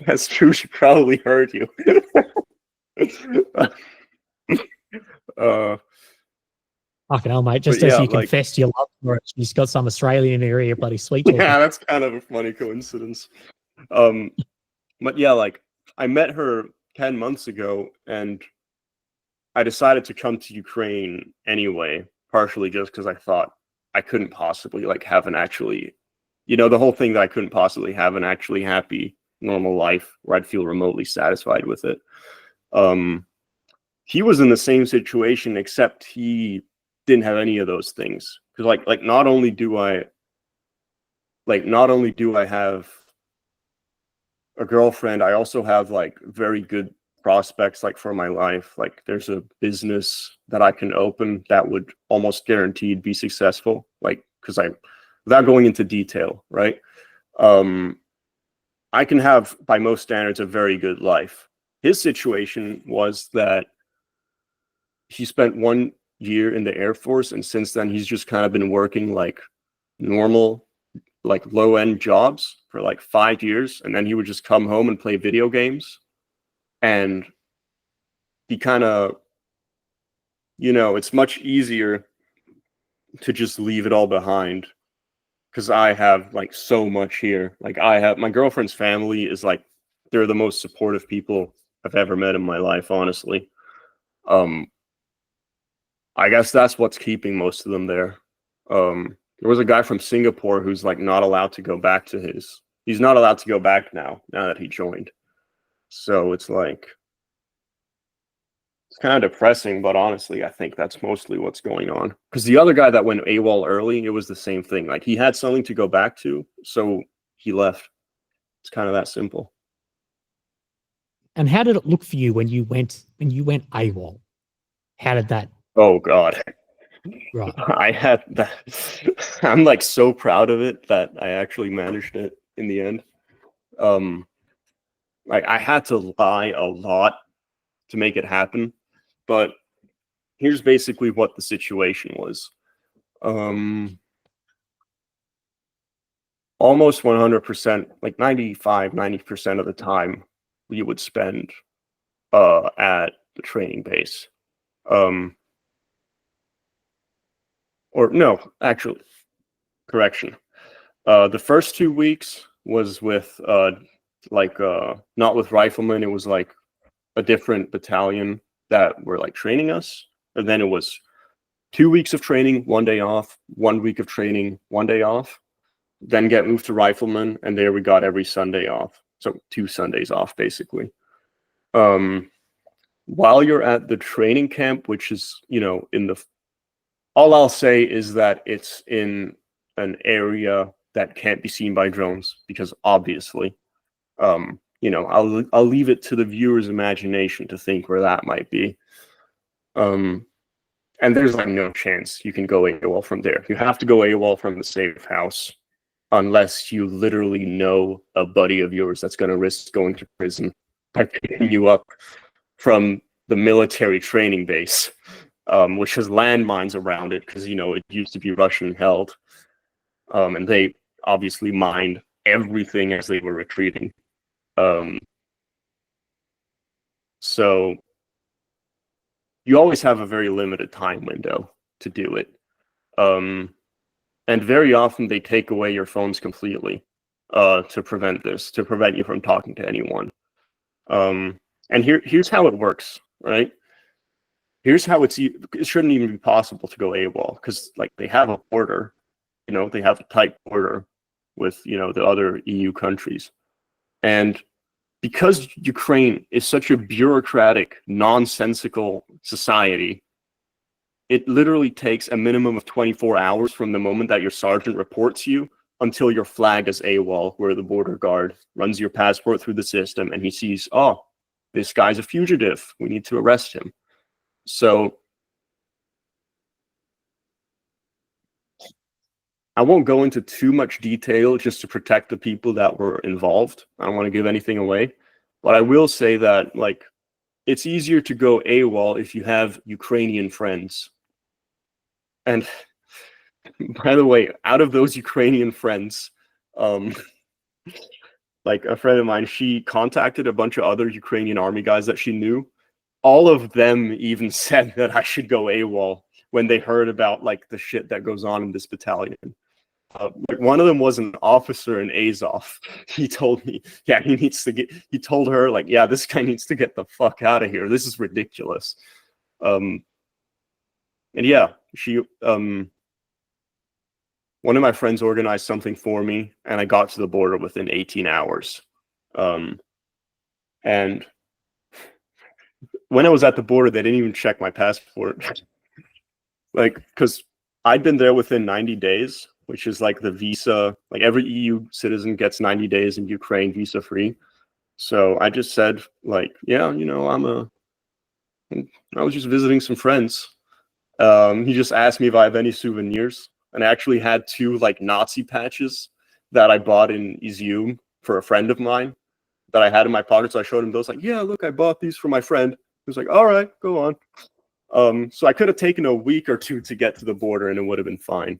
That's true. She probably heard you. Fucking hell, mate. Just But as yeah, you like- confessed your love for it, she's got some Australian area bloody sweet talking. yeah, that's kind of a funny coincidence. But yeah, like I met her 10 months ago, and I decided to come to Ukraine anyway, partially just because I thought I couldn't possibly like have an actually, the whole thing that I couldn't possibly have an actually happy, normal life where I'd feel remotely satisfied with it. He was in the same situation, except he didn't have any of those things. Because like not only do I have a girlfriend, I also have like very good prospects like for my life. Like there's a business that I can open that would almost guaranteed be successful. Like because without going into detail, right? I can have, by most standards, a very good life. His situation was that he spent 1 year in the Air Force, and since then he's just kind of been working like normal, like low-end jobs for like 5 years, and then he would just come home and play video games. And he kind of, it's much easier to just leave it all behind because I have like so much here. Like my girlfriend's family is like, they're the most supportive people I've ever met in my life, honestly. I guess that's what's keeping most of them there. There was a guy from Singapore who's like not allowed to go back to he's not allowed to go back now that he joined. So it's like, it's kind of depressing, but honestly, I think that's mostly what's going on. Because the other guy that went AWOL early, it was the same thing. Like he had something to go back to, so he left. It's kind of that simple. And how did it look for you when you went AWOL? How did that? Oh God. Right. I had that. I'm like so proud of it that I actually managed it in the end. Like I had to lie a lot to make it happen, but here's basically what the situation was. Almost 100%, like 90% of the time we would spend at the training base. Or no, actually, correction. The first 2 weeks was with not with riflemen. It was like a different battalion that were like training us. And then it was 2 weeks of training, 1 day off, 1 week of training, 1 day off. Then get moved to riflemen, and there we got every Sunday off. So 2 Sundays off, basically. While you're at the training camp, which is, all I'll say is that it's in an area that can't be seen by drones because obviously, I'll leave it to the viewer's imagination to think where that might be. And there's like no chance you can go AWOL from there. You have to go AWOL from the safe house unless you literally know a buddy of yours that's going to risk going to prison by picking you up from the military training base, which has landmines around it because, it used to be Russian held. And they obviously mined everything as they were retreating. So you always have a very limited time window to do it. And very often they take away your phones completely to prevent you from talking to anyone. And here's how it works, right? Here's how it shouldn't even be possible to go AWOL because like they have a border, they have a tight border with, the other EU countries. And because Ukraine is such a bureaucratic, nonsensical society, it literally takes a minimum of 24 hours from the moment that your sergeant reports you until you're flagged as AWOL, where the border guard runs your passport through the system and he sees, oh, this guy's a fugitive, we need to arrest him. So I won't go into too much detail just to protect the people that were involved. I don't want to give anything away, but I will say that, like, it's easier to go AWOL if you have Ukrainian friends. And by the way, out of those Ukrainian friends, like a friend of mine, she contacted a bunch of other Ukrainian army guys that she knew. All of them even said that I should go AWOL when they heard about like the shit that goes on in this battalion. Like one of them was an officer in Azov. He told me, yeah, he told her, like, yeah, this guy needs to get the fuck out of here. This is ridiculous. And yeah, one of my friends organized something for me, and I got to the border within 18 hours. And when I was at the border, they didn't even check my passport. Like, because I'd been there within 90 days, which is like the visa, like every EU citizen gets 90 days in Ukraine visa free. So I just said, like, yeah, you know, I was just visiting some friends. He just asked me if I have any souvenirs. And I actually had 2 like Nazi patches that I bought in Izium for a friend of mine that I had in my pocket. So I showed him those, like, yeah, look, I bought these for my friend. He was like, all right, go on. So I could have taken a week or 2 to get to the border and it would have been fine.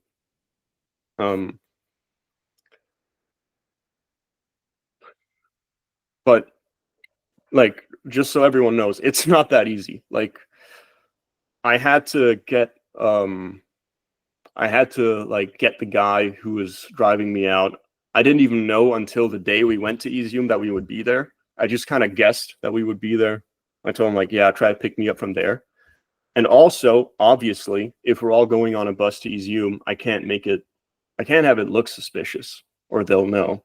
But like, just so everyone knows, it's not that easy. Like, I had to like get the guy who was driving me out. I didn't even know until the day we went to Izium that we would be there. I just kind of guessed that we would be there. I told him, like, yeah, try to pick me up from there. And also, obviously, if we're all going on a bus to Izium, I can't have it look suspicious or they'll know.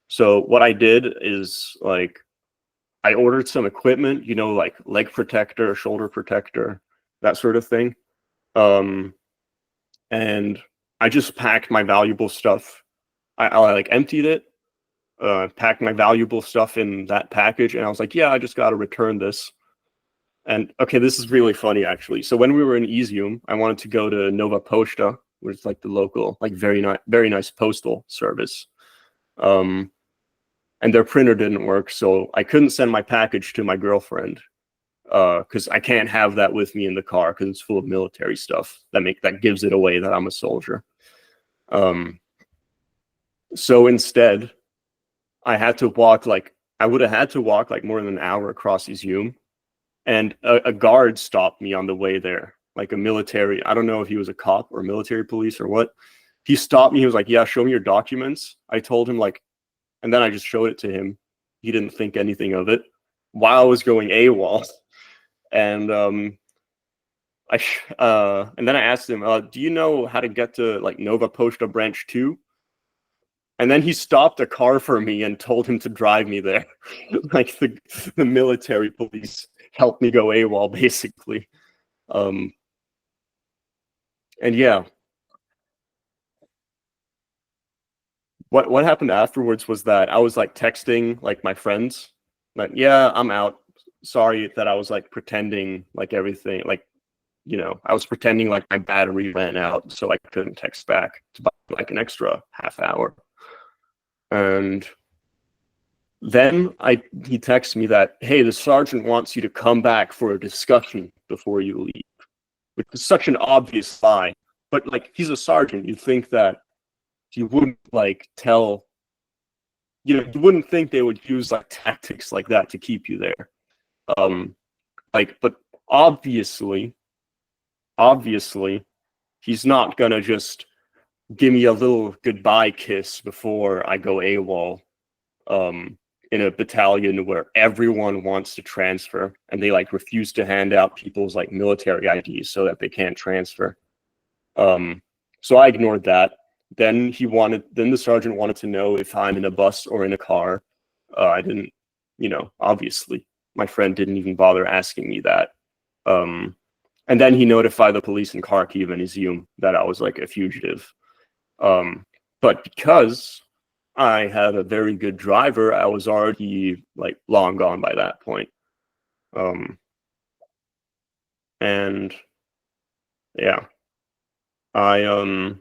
So what I did is, like, I ordered some equipment, you know, like leg protector, shoulder protector, that sort of thing. And I just packed my valuable stuff. I like emptied it, packed my valuable stuff in that package, and I was like, yeah, I just got to return this. And okay, this is really funny, actually. So when we were in Izium, I wanted to go to Nova Posta, which is like the local, like very nice postal service. And their printer didn't work, so I couldn't send my package to my girlfriend because I can't have that with me in the car because it's full of military stuff that gives it away that I'm a soldier. So instead, I would have had to walk like more than an hour across Izium, and a guard stopped me on the way there, like a military. I don't know if he was a cop or military police or what. He stopped me. He was like, "Yeah, show me your documents." I told him, like, and then I just showed it to him. He didn't think anything of it while I was going AWOL. And and then I asked him, do you know how to get to like Nova Posta Branch 2? And then he stopped a car for me and told him to drive me there. Like the military police helped me go AWOL, basically. And yeah. What happened afterwards was that I was like texting like my friends, like, yeah, I'm out. Sorry that I was like pretending like everything, like, you know, I was pretending like my battery ran out, so I couldn't text back to buy like an extra half hour. And then he texts me that, hey, the sergeant wants you to come back for a discussion before you leave, which is such an obvious lie. But like, he's a sergeant. You'd think that he wouldn't like tell, you know, you wouldn't think they would use like tactics like that to keep you there. But obviously, he's not gonna just give me a little goodbye kiss before I go AWOL, in a battalion where everyone wants to transfer and they like refuse to hand out people's like military IDs so that they can't transfer. So I ignored that. Then the sergeant wanted to know if I'm in a bus or in a car. I didn't obviously my friend didn't even bother asking me that. And then he notified the police in Kharkiv and Izium that I was like a fugitive. But because I had a very good driver, I was already like long gone by that point. And yeah, I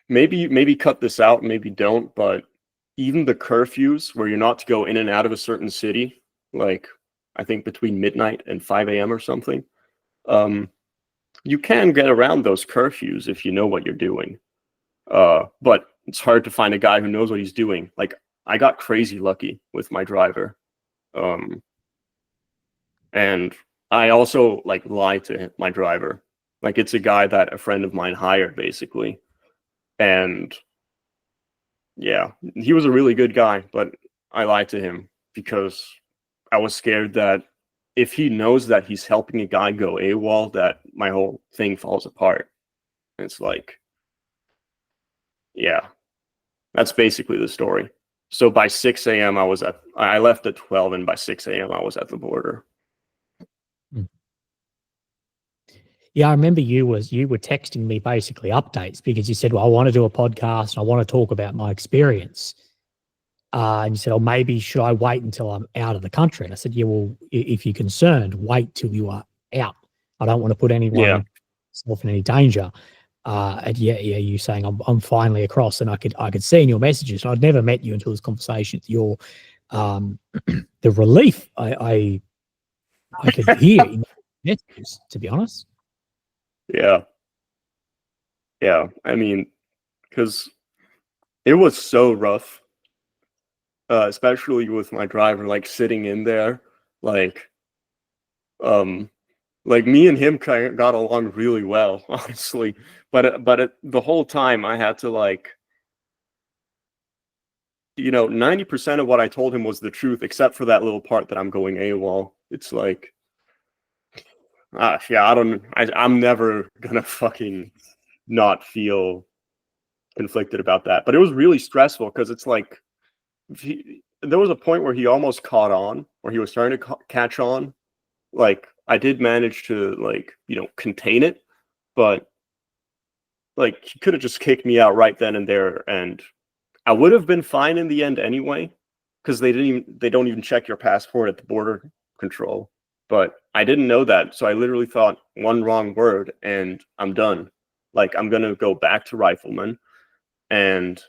maybe cut this out, maybe don't, but even the curfews where you're not to go in and out of a certain city, like I think between midnight and 5 a.m. or something, you can get around those curfews if you know what you're doing. But it's hard to find a guy who knows what he's doing. Like, I got crazy lucky with my driver. And I also like lied to my driver. Like, it's a guy that a friend of mine hired, basically. And yeah, he was a really good guy, but I lied to him because I was scared that if he knows that he's helping a guy go AWOL, that my whole thing falls apart. And it's like, yeah, that's basically the story. So by 6 a.m. I left at 12, and by 6 a.m. I was at the border. Yeah, I remember you were texting me basically updates because you said, well, I want to do a podcast and I want to talk about my experience. And you said, oh, maybe should I wait until I'm out of the country? And I said, yeah, well, if you're concerned, wait till you are out. I don't want to put anyone self in any danger. And you saying I'm finally across, and I could see in your messages. I'd never met you until this conversation. Your the relief I could hear in your messages, to be honest. Yeah. I mean, because it was so rough, especially with my driver, like sitting in there, like me and him kind of got along really well, honestly. But the whole time I had to 90% of what I told him was the truth, except for that little part that I'm going AWOL. It's like, I'm never gonna fucking not feel conflicted about that. But it was really stressful because it's like, there was a point where he almost caught on, or he was starting to catch on. Like, I did manage to contain it, but like, he could have just kicked me out right then and there, and I would have been fine in the end anyway, because they don't even check your passport at the border control. But I didn't know that, so I literally thought one wrong word and I'm done. Like, I'm gonna go back to rifleman, and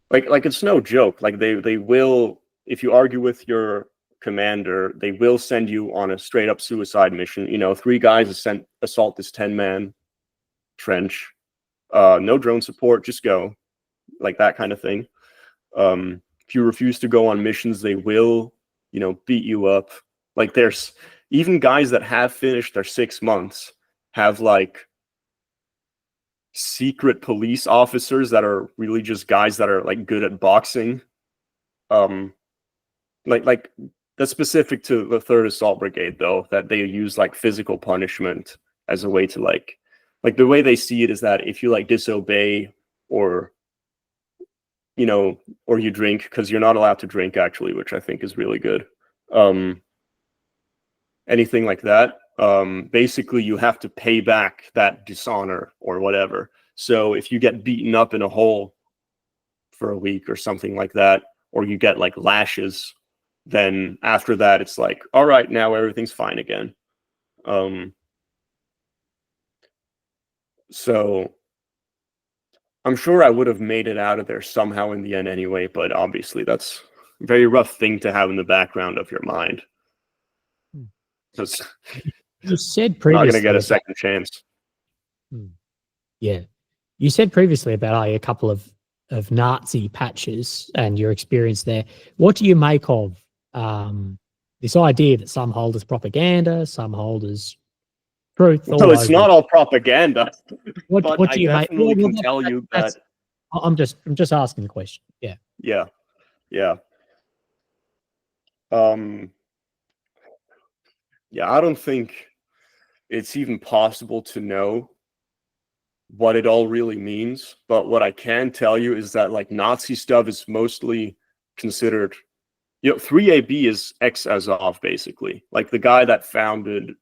like it's no joke. Like, they will, if you argue with your commander, they will send you on a straight up suicide mission. 3 guys assault this 10-man trench. No drone support, just go. Like, that kind of thing. If you refuse to go on missions, they will, beat you up. Like, there's even guys that have finished their 6 months have like secret police officers that are really just guys that are like good at boxing. Like that's specific to the 3rd Assault Brigade, though, that they use like physical punishment as a way to like the way they see it is that if you like disobey or or you drink, because you're not allowed to drink, actually, which I think is really good. Anything like that, basically you have to pay back that dishonor or whatever. So if you get beaten up in a hole for a week or something like that, or you get like lashes, then after that it's like, all right, now everything's fine again. So I'm sure I would have made it out of there somehow in the end anyway, but obviously that's a very rough thing to have in the background of your mind. Because you said previously, not going to get a second chance. Yeah. You said previously about a couple of Nazi patches and your experience there. What do you make of this idea that some hold as propaganda, some hold as truth? So it's not all propaganda. What do you make? I can tell you that. I'm just asking the question. Yeah. Yeah. I don't think it's even possible to know what it all really means. But what I can tell you is that like Nazi stuff is mostly considered, 3AB is ex-Azov, basically. Like the guy that founded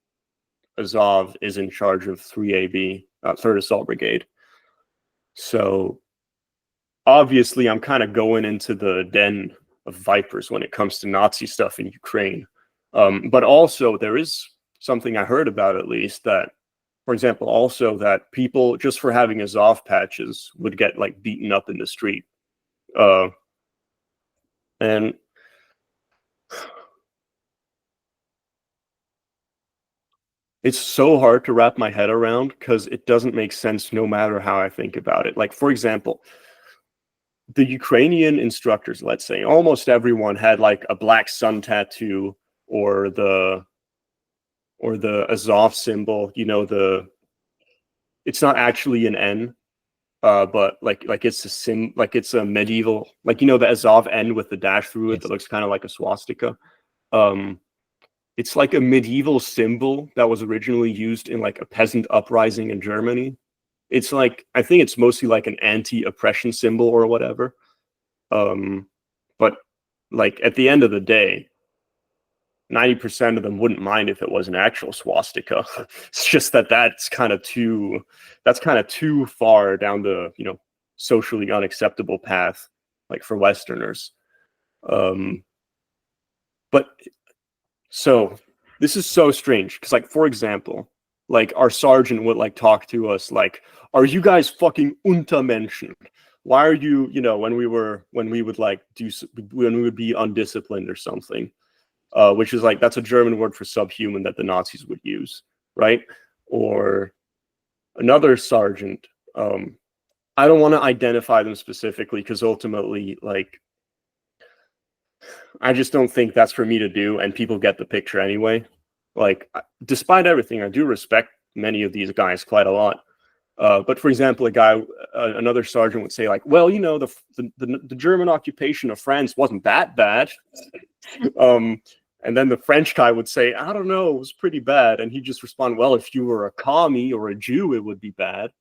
Azov is in charge of 3AB, 3rd Assault Brigade. So obviously I'm kind of going into the den of vipers when it comes to Nazi stuff in Ukraine. But also there is something I heard about, at least, that, for example, also that people just for having Azov patches would get like beaten up in the street. And it's so hard to wrap my head around because it doesn't make sense no matter how I think about it. Like, for example, the Ukrainian instructors, let's say, almost everyone had like a black sun tattoo or the Azov symbol, it's not actually an N, but like it's a medieval, like, the Azov N with the dash through it that looks kind of like a swastika. It's like a medieval symbol that was originally used in like a peasant uprising in Germany. It's like, I think it's mostly like an anti-oppression symbol or whatever. But like at the end of the day, 90% of them wouldn't mind if it was an actual swastika. It's just that's kind of too far down the, socially unacceptable path, like for Westerners. But so this is so strange because, like, for example, like our sergeant would like talk to us like, "Are you guys fucking Untermenschen? Why are you, when we would be undisciplined or something?" Which is like, that's a German word for subhuman that the Nazis would use, right? Or another sergeant, I don't want to identify them specifically because ultimately, like, I just don't think that's for me to do, and people get the picture anyway. Like, despite everything, I do respect many of these guys quite a lot. But for example, another sergeant would say like, "Well, the German occupation of France wasn't that bad." And then the French guy would say, "I don't know, it was pretty bad." And he'd just respond, "Well, if you were a commie or a Jew, it would be bad."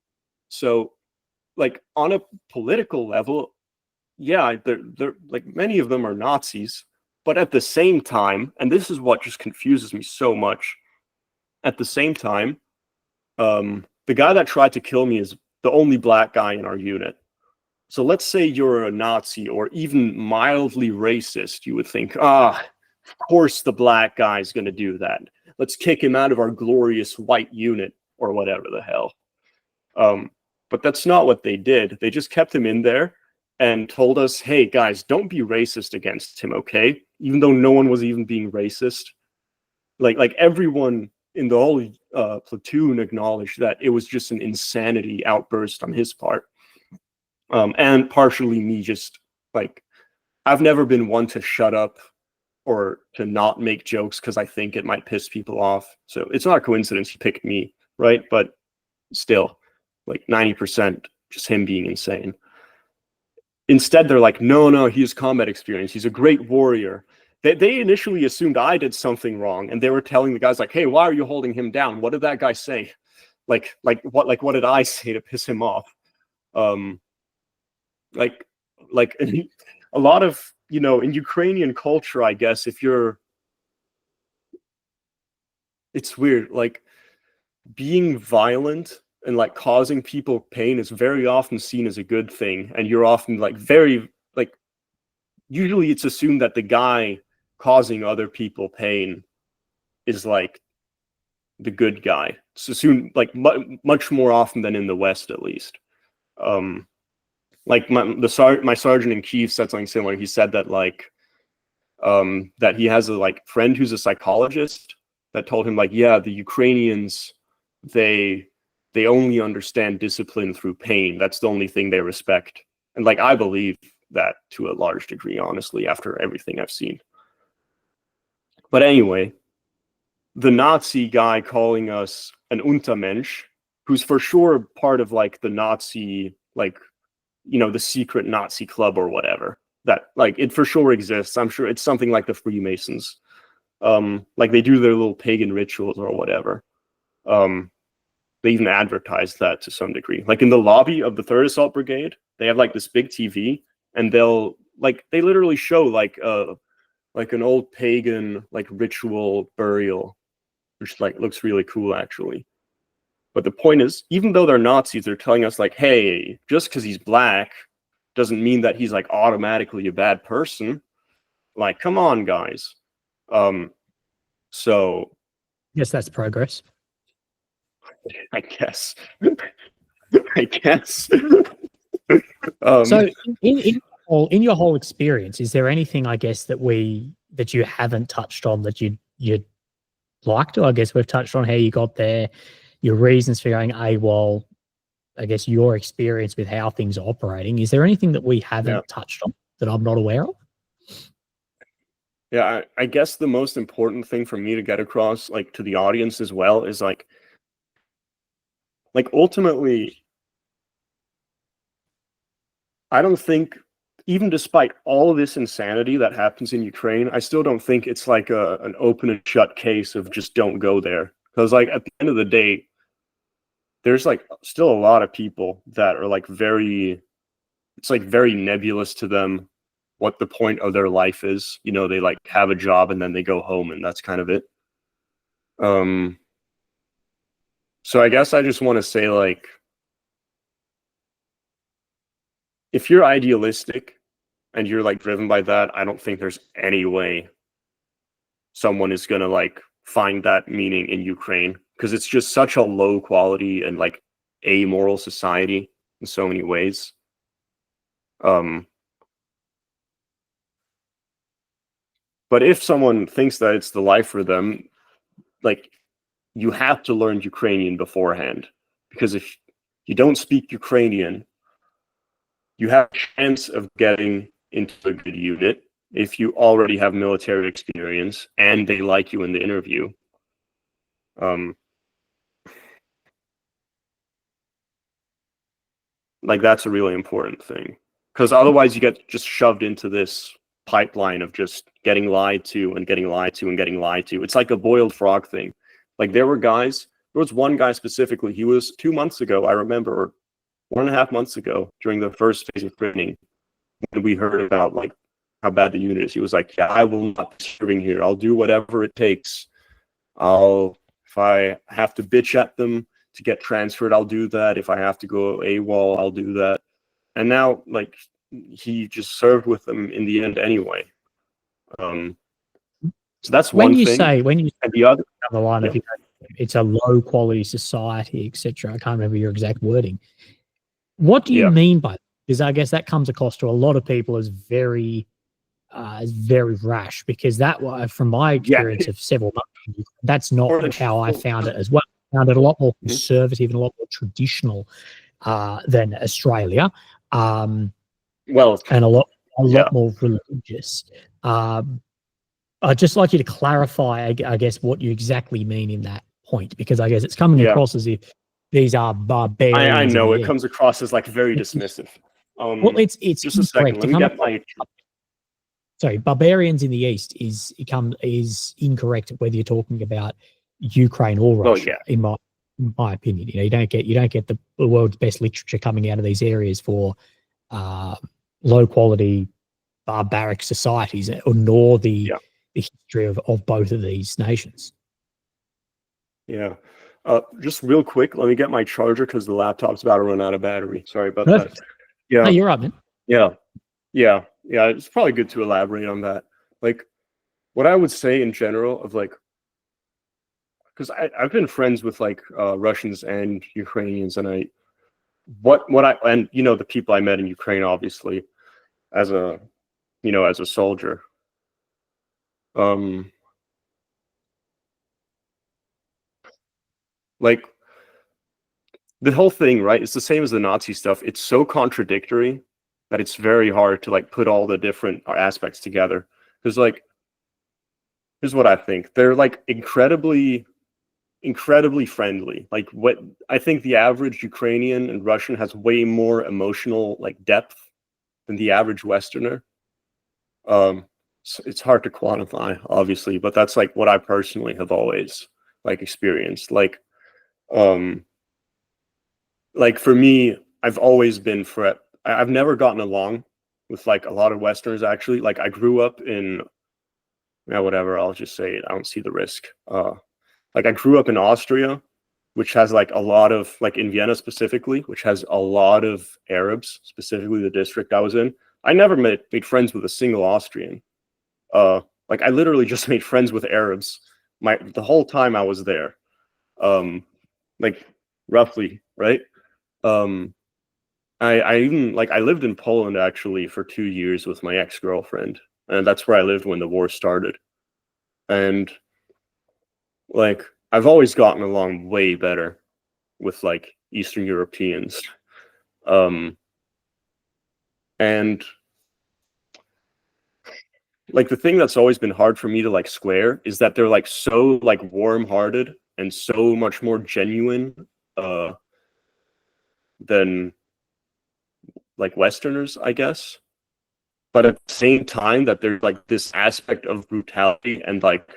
So, like, on a political level, yeah, they're like, many of them are Nazis, but at the same time, and this is what just confuses me so much, at the same time, the guy that tried to kill me is the only black guy in our unit. So let's say you're a Nazi or even mildly racist, you would think, of course the black guy's going to do that. Let's kick him out of our glorious white unit or whatever the hell. But that's not what they did. They just kept him in there and told us, "Hey guys, don't be racist against him, okay?" Even though no one was even being racist. Like everyone in the whole platoon acknowledged that it was just an insanity outburst on his part. And partially me just, like, I've never been one to shut up or to not make jokes because I think it might piss people off. So it's not a coincidence he picked me, right? But still, like 90% just him being insane. Instead, they're like, no, he has combat experience. He's a great warrior. They initially assumed I did something wrong, and they were telling the guys like, "Hey, why are you holding him down? What did that guy say? What did I say to piss him off?" Like a lot of, in Ukrainian culture, I guess, it's weird, like, being violent and like causing people pain is very often seen as a good thing, and you're often like usually it's assumed that the guy causing other people pain is like the good guy. It's assumed like much more often than in the West, at least. Like my sergeant in Kyiv said something similar. He said that like that he has a friend who's a psychologist that told him like, yeah, the Ukrainians, they only understand discipline through pain. That's the only thing they respect. And like, I believe that to a large degree, honestly, after everything I've seen. But anyway, the Nazi guy calling us an Untermensch, who's for sure part of like the Nazi, like, the secret Nazi club or whatever, that like it for sure exists. I'm sure it's something like the Freemasons. Like they do their little pagan rituals or whatever. They even advertise that to some degree. Like in the lobby of the 3rd Assault Brigade, they have like this big TV, and they literally show like an old pagan like ritual burial, which like looks really cool actually. But the point is, even though they're Nazis, they're telling us like, hey, just because he's black doesn't mean that he's like automatically a bad person. Like, come on, guys. So Yes, that's progress. I guess. I guess. So in your whole experience, is there anything, I guess, that you haven't touched on that you'd like to? I guess we've touched on how you got there, your reasons for going AWOL, I guess your experience with how things are operating. Is there anything that we haven't touched on that I'm not aware of? Yeah, I guess the most important thing for me to get across, like to the audience as well, is like ultimately, I don't think, even despite all of this insanity that happens in Ukraine, I still don't think it's like an open and shut case of just don't go there. Because like at the end of the day, there's like still a lot of people that are like it's like very nebulous to them what the point of their life is. You know, they like have a job and then they go home and that's kind of it. So I guess I just want to say, like, if you're idealistic and you're like driven by that, I don't think there's any way someone is going to like find that meaning in Ukraine, because it's just such a low quality and like amoral society in so many ways. But if someone thinks that it's the life for them, like, you have to learn Ukrainian beforehand, because if you don't speak Ukrainian, you have a chance of getting into a good unit if you already have military experience and they like you in the interview. Like, that's a really important thing, because otherwise you get just shoved into this pipeline of just getting lied to and getting lied to and getting lied to. It's like a boiled frog thing. Like, there was one guy specifically, he was 2 months ago, I remember, or 1.5 months ago, during the first phase of training, when we heard about like how bad the unit is, he was like, yeah, I will not be serving here. I'll do whatever it takes. If I have to bitch at them to get transferred, I'll do that. If I have to go AWOL, I'll do that. And now, like, he just served with them in the end anyway. So that's one thing. When you and the other, the line of, it's a low quality society, etc. I can't remember your exact wording. What do you mean by that? Because I guess that comes across to a lot of people as very rash, because that, from my experience of several months, that's not how I found it as well. I found it a lot more conservative and a lot more traditional than Australia, and a lot more religious. I'd just like you to clarify, I guess, what you exactly mean in that point, because I guess it's coming across as if these are barbarians. I know it comes across as like very dismissive. Well, it's just a second. Let me get my. Sorry, barbarians in the East is incorrect whether you're talking about Ukraine or Russia. In my opinion, you don't get the world's best literature coming out of these areas for low quality barbaric societies, nor the history of both of these nations. Yeah. Just real quick, let me get my charger because the laptop's about to run out of battery. Sorry about that. Yeah. No, you're up, man. Yeah. It's probably good to elaborate on that. Like, what I would say in general of like, because I've been friends with like Russians and Ukrainians, and and you know, the people I met in Ukraine, obviously, as a soldier. Like, the whole thing, right? It's the same as the Nazi stuff. It's so contradictory that it's very hard to like put all the different aspects together. Because like, here's what I think: they're like incredibly friendly. Like, what I think the average Ukrainian and Russian has way more emotional like depth than the average Westerner. So it's hard to quantify, obviously, but that's like what I personally have always like experienced. Like, like for me, I've always been for I've never gotten along with like a lot of Westerners actually. Like I grew up in, yeah, whatever, I'll just say it. I don't see the risk. Like I grew up in Austria, which has like a lot of, like in Vienna specifically, which has a lot of Arabs, specifically the district I was in. I never made friends with a single Austrian. Like I literally just made friends with Arabs the whole time I was there. Like roughly, right? Um, I even like I lived in Poland actually for 2 years with my ex-girlfriend, and that's where I lived when the war started. And like I've always gotten along way better with like Eastern Europeans. Um, and like the thing that's always been hard for me to like square is that they're like so like warm-hearted and so much more genuine than like Westerners, I guess. But at the same time that there's like this aspect of brutality and like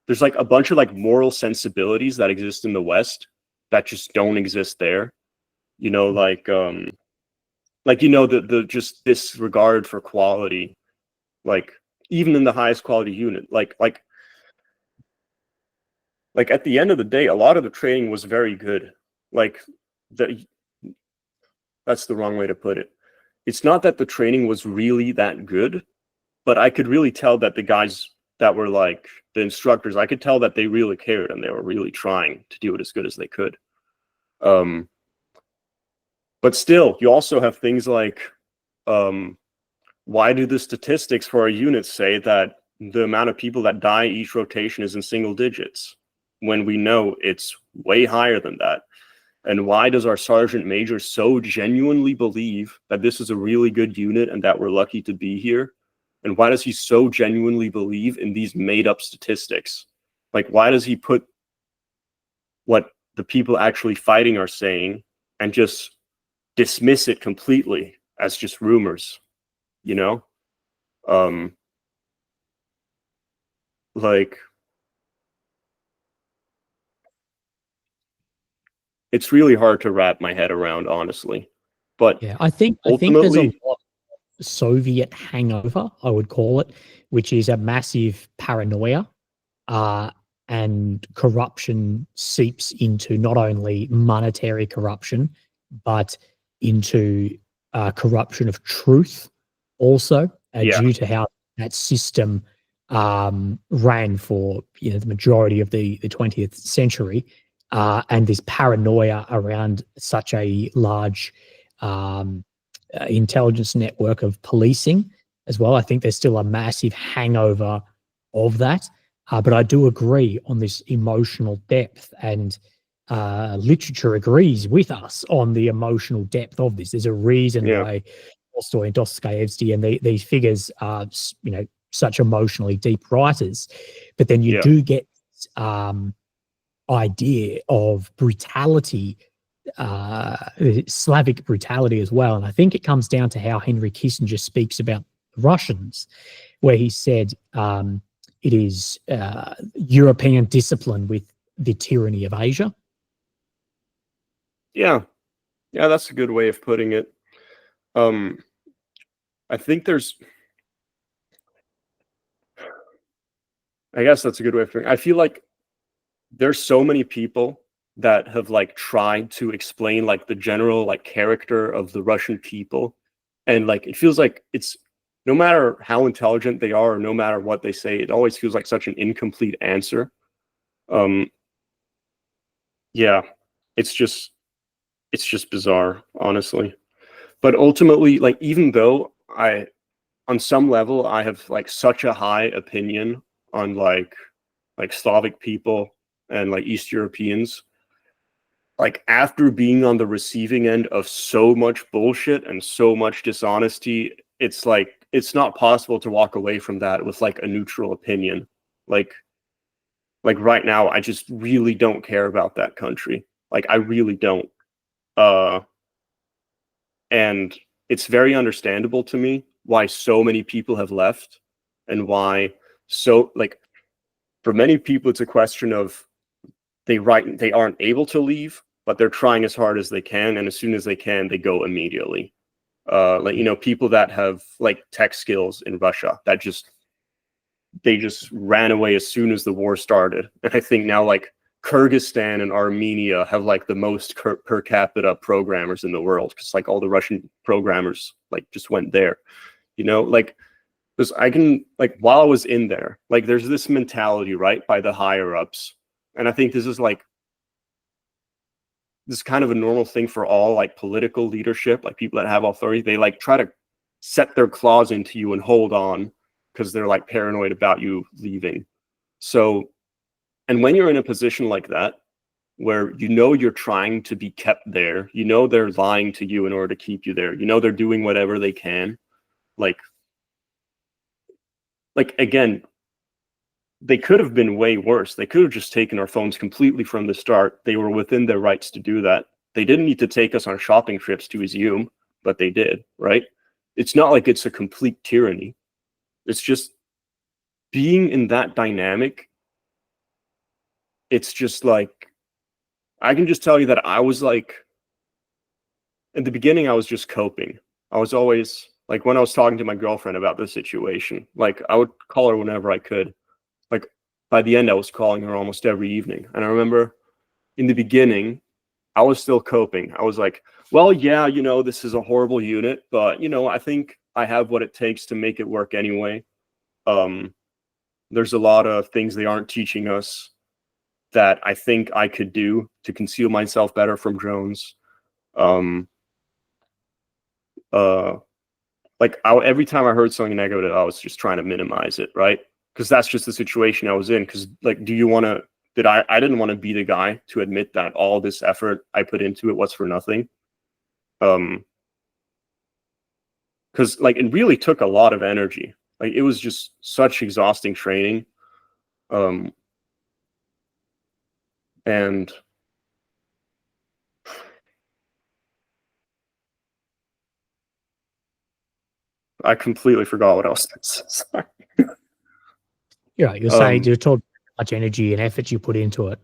there's like a bunch of like moral sensibilities that exist in the West that just don't exist there. You know, like you know the just disregard for quality, like even in the highest quality unit, like at the end of the day, a lot of the training was very good. Like the that's the wrong way to put it. It's not that the training was really that good, but I could really tell that the guys that were like the instructors, I could tell that they really cared and they were really trying to do it as good as they could. But still, you also have things like, why do the statistics for our units say that the amount of people that die each rotation is in single digits when we know it's way higher than that? And why does our sergeant major so genuinely believe that this is a really good unit and that we're lucky to be here? And why does he so genuinely believe in these made-up statistics? Like, why does he put what the people actually fighting are saying and just dismiss it completely as just rumors, you know? Like, it's really hard to wrap my head around, honestly. But Yeah, I think there's a ultimately, lot of Soviet hangover, I would call it, which is a massive paranoia, uh, and corruption seeps into not only monetary corruption, but into corruption of truth also, yeah, due to how that system ran for the majority of the 20th century, and this paranoia around such a large um, intelligence network of policing as well. I think there's still a massive hangover of that. But I do agree on this emotional depth, and literature agrees with us on the emotional depth of this. There's a reason yeah, why Tolstoy and Dostoevsky and these figures are, such emotionally deep writers. But then you yeah, do get idea of brutality, Slavic brutality as well. And I think it comes down to how Henry Kissinger speaks about the Russians, where he said it is European discipline with the tyranny of Asia. yeah, yeah. That's a good way of putting it. Um, I think I guess that's a good way of putting it. I feel like there's so many people that have like tried to explain like the general like character of the Russian people, and like it feels like it's no matter how intelligent they are or no matter what they say, it always feels like such an incomplete answer. Um, yeah, it's just it's just bizarre, honestly. But ultimately, like even though on some level I have like such a high opinion on like Slavic people and like East Europeans, like after being on the receiving end of so much bullshit and so much dishonesty, it's like it's not possible to walk away from that with like a neutral opinion. Like like right now, I just really don't care about that country. Like I really don't. Uh, and it's very understandable to me why so many people have left, and why so like for many people it's a question of they aren't able to leave, but they're trying as hard as they can, and as soon as they can, they go immediately. Like, you know, people that have like tech skills in Russia that they just ran away as soon as the war started. And I think now like Kyrgyzstan and Armenia have like the most per capita programmers in the world, because like all the Russian programmers like just went there, you know, like, because I can, like, while I was in there, like there's this mentality, right, by the higher ups. And I think this is kind of a normal thing for all like political leadership, like people that have authority. They like try to set their claws into you and hold on because they're like paranoid about you leaving. So, and when you're in a position like that, where you know you're trying to be kept there, you know they're lying to you in order to keep you there, you know they're doing whatever they can, like again, they could have been way worse. They could have just taken our phones completely from the start. They were within their rights to do that. They didn't need to take us on shopping trips to Izium, but they did, right? It's not like it's a complete tyranny. It's just being in that dynamic. It's just like, I can just tell you that I was like, in the beginning, I was just coping. I was always, like, when I was talking to my girlfriend about this situation, like, I would call her whenever I could. Like, by the end, I was calling her almost every evening. And I remember in the beginning, I was still coping. I was like, well, yeah, you know, this is a horrible unit, but, you know, I think I have what it takes to make it work anyway. There's a lot of things they aren't teaching us that I think I could do to conceal myself better from drones. Like, every time I heard something negative, I was just trying to minimize it, right? Because that's just the situation I was in. Because, like, do you want to? I didn't want to be the guy to admit that all this effort I put into it was for nothing. Because, like, it really took a lot of energy. Like, it was just such exhausting training. And I completely forgot what else. Sorry. Yeah, you're saying you're talking how much energy and effort you put into it,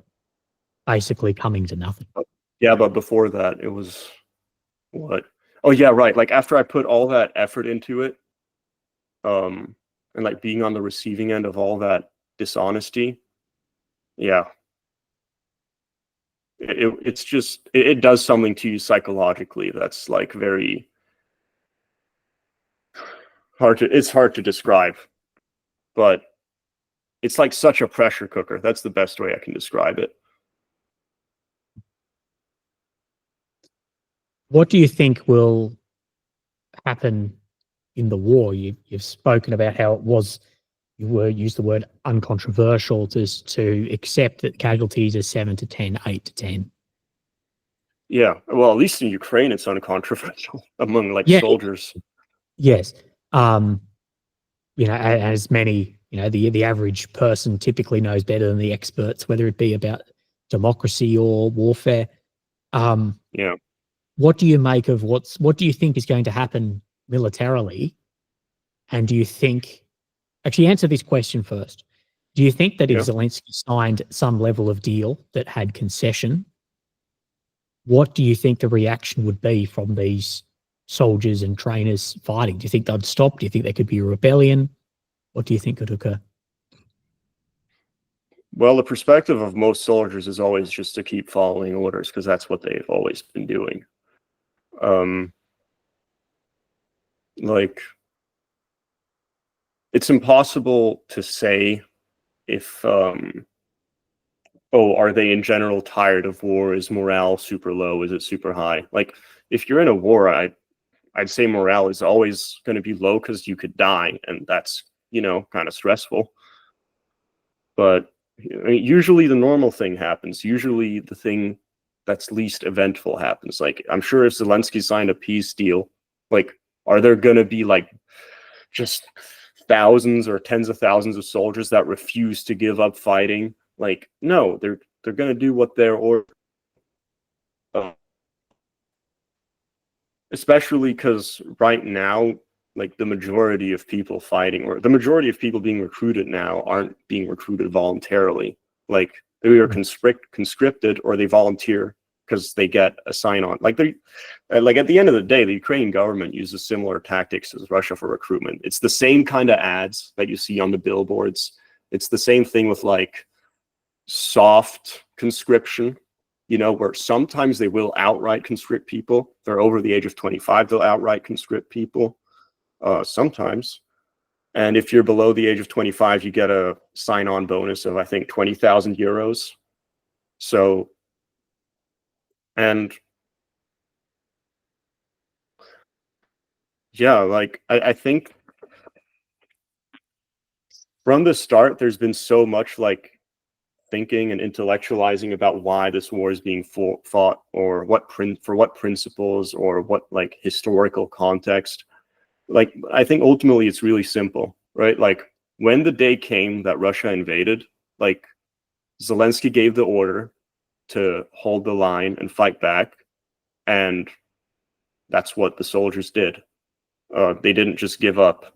basically coming to nothing. Yeah, but before that, it was what? Oh yeah, right. Like after I put all that effort into it, and like being on the receiving end of all that dishonesty, yeah, it's just it does something to you psychologically that's like very hard to. It's hard to describe, but it's like such a pressure cooker. That's the best way I can describe it. What do you think will happen in the war? You've spoken about how it was, used the word uncontroversial to accept that casualties are 7 to 10, 8 to 10. Yeah, well, at least in Ukraine, it's uncontroversial among like soldiers. Yes, you know, as many, you know, the average person typically knows better than the experts, whether it be about democracy or warfare. Yeah. What do you make of what do you think is going to happen militarily? And do you think, actually answer this question first. Do you think that if Zelensky signed some level of deal that had concession, what do you think the reaction would be from these soldiers and trainers fighting? Do you think they'd stop? Do you think there could be a rebellion? What do you think could occur? Well, the perspective of most soldiers is always just to keep following orders because that's what they've always been doing. Like, it's impossible to say if, are they in general tired of war? Is morale super low? Is it super high? Like, if you're in a war, I'd say morale is always going to be low because you could die, and that's, you know, kind of stressful. But I mean, usually the normal thing happens. Usually the thing that's least eventful happens. Like, I'm sure if Zelensky signed a peace deal, like, are there going to be like just thousands or tens of thousands of soldiers that refuse to give up fighting? Like, no, they're going to do what they're ordered. Especially because right now, like the majority of people fighting, or the majority of people being recruited now, aren't being recruited voluntarily. Like, they are conscripted or they volunteer because they get a sign-on. Like at the end of the day, the Ukrainian government uses similar tactics as Russia for recruitment. It's the same kind of ads that you see on the billboards. It's the same thing with like soft conscription, you know, where sometimes they will outright conscript people. If they're over the age of 25, they'll outright conscript people sometimes. And if you're below the age of 25, you get a sign-on bonus of, I think, 20,000 euros. So, and yeah, like I think from the start, there's been so much like thinking and intellectualizing about why this war is being fought, or for what principles, or what like historical context. Like, I think ultimately it's really simple, right? Like, when the day came that Russia invaded, like Zelensky gave the order to hold the line and fight back, and that's what the soldiers did. They didn't just give up.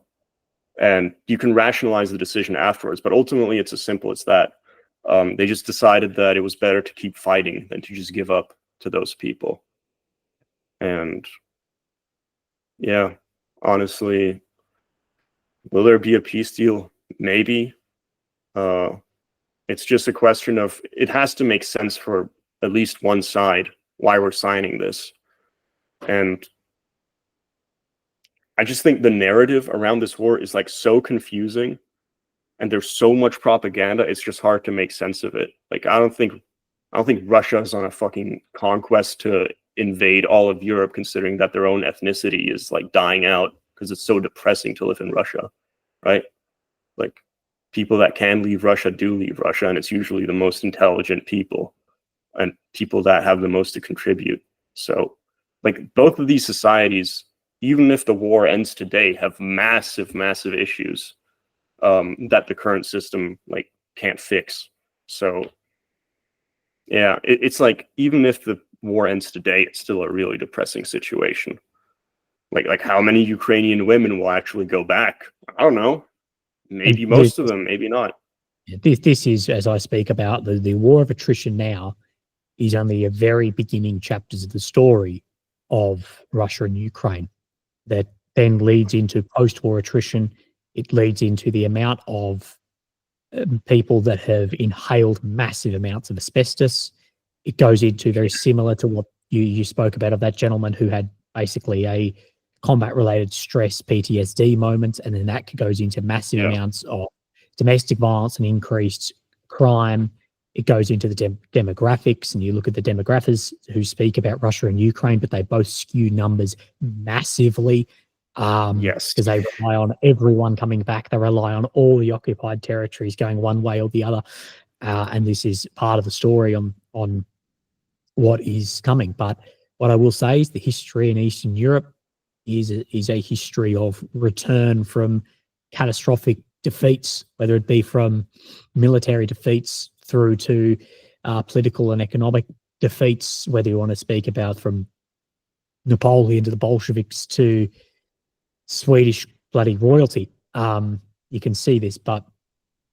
And you can rationalize the decision afterwards, but ultimately it's as simple as that. They just decided that it was better to keep fighting than to just give up to those people. And yeah, honestly, will there be a peace deal? Maybe. It's just a question of, it has to make sense for at least one side why we're signing this. And I just think the narrative around this war is like so confusing, and there's so much propaganda, it's just hard to make sense of it. Like, I don't think Russia is on a fucking conquest to invade all of Europe, considering that their own ethnicity is like dying out, because it's so depressing to live in Russia, right? Like, people that can leave Russia do leave Russia, and it's usually the most intelligent people and people that have the most to contribute. So, like, both of these societies, even if the war ends today, have massive, massive issues that the current system like can't fix. So yeah, it's like, even if the war ends today, it's still a really depressing situation. Like how many Ukrainian women will actually go back? I don't know. Maybe most of them, maybe not. This is, as I speak about, the war of attrition now is only a very beginning chapters of the story of Russia and Ukraine that then leads into post-war attrition. It leads into the amount of people that have inhaled massive amounts of asbestos. It goes into very similar to what you spoke about, of that gentleman who had basically a combat-related stress PTSD moment, and then that goes into massive amounts of domestic violence and increased crime. It goes into the demographics, and you look at the demographers who speak about Russia and Ukraine, but they both skew numbers massively. Yes, because they rely on everyone coming back. They rely on all the occupied territories going one way or the other, and this is part of the story on what is coming. But what I will say is the history in Eastern Europe is a history of return from catastrophic defeats, whether it be from military defeats through to political and economic defeats, whether you want to speak about from Napoleon to the Bolsheviks to Swedish bloody royalty. You can see this, but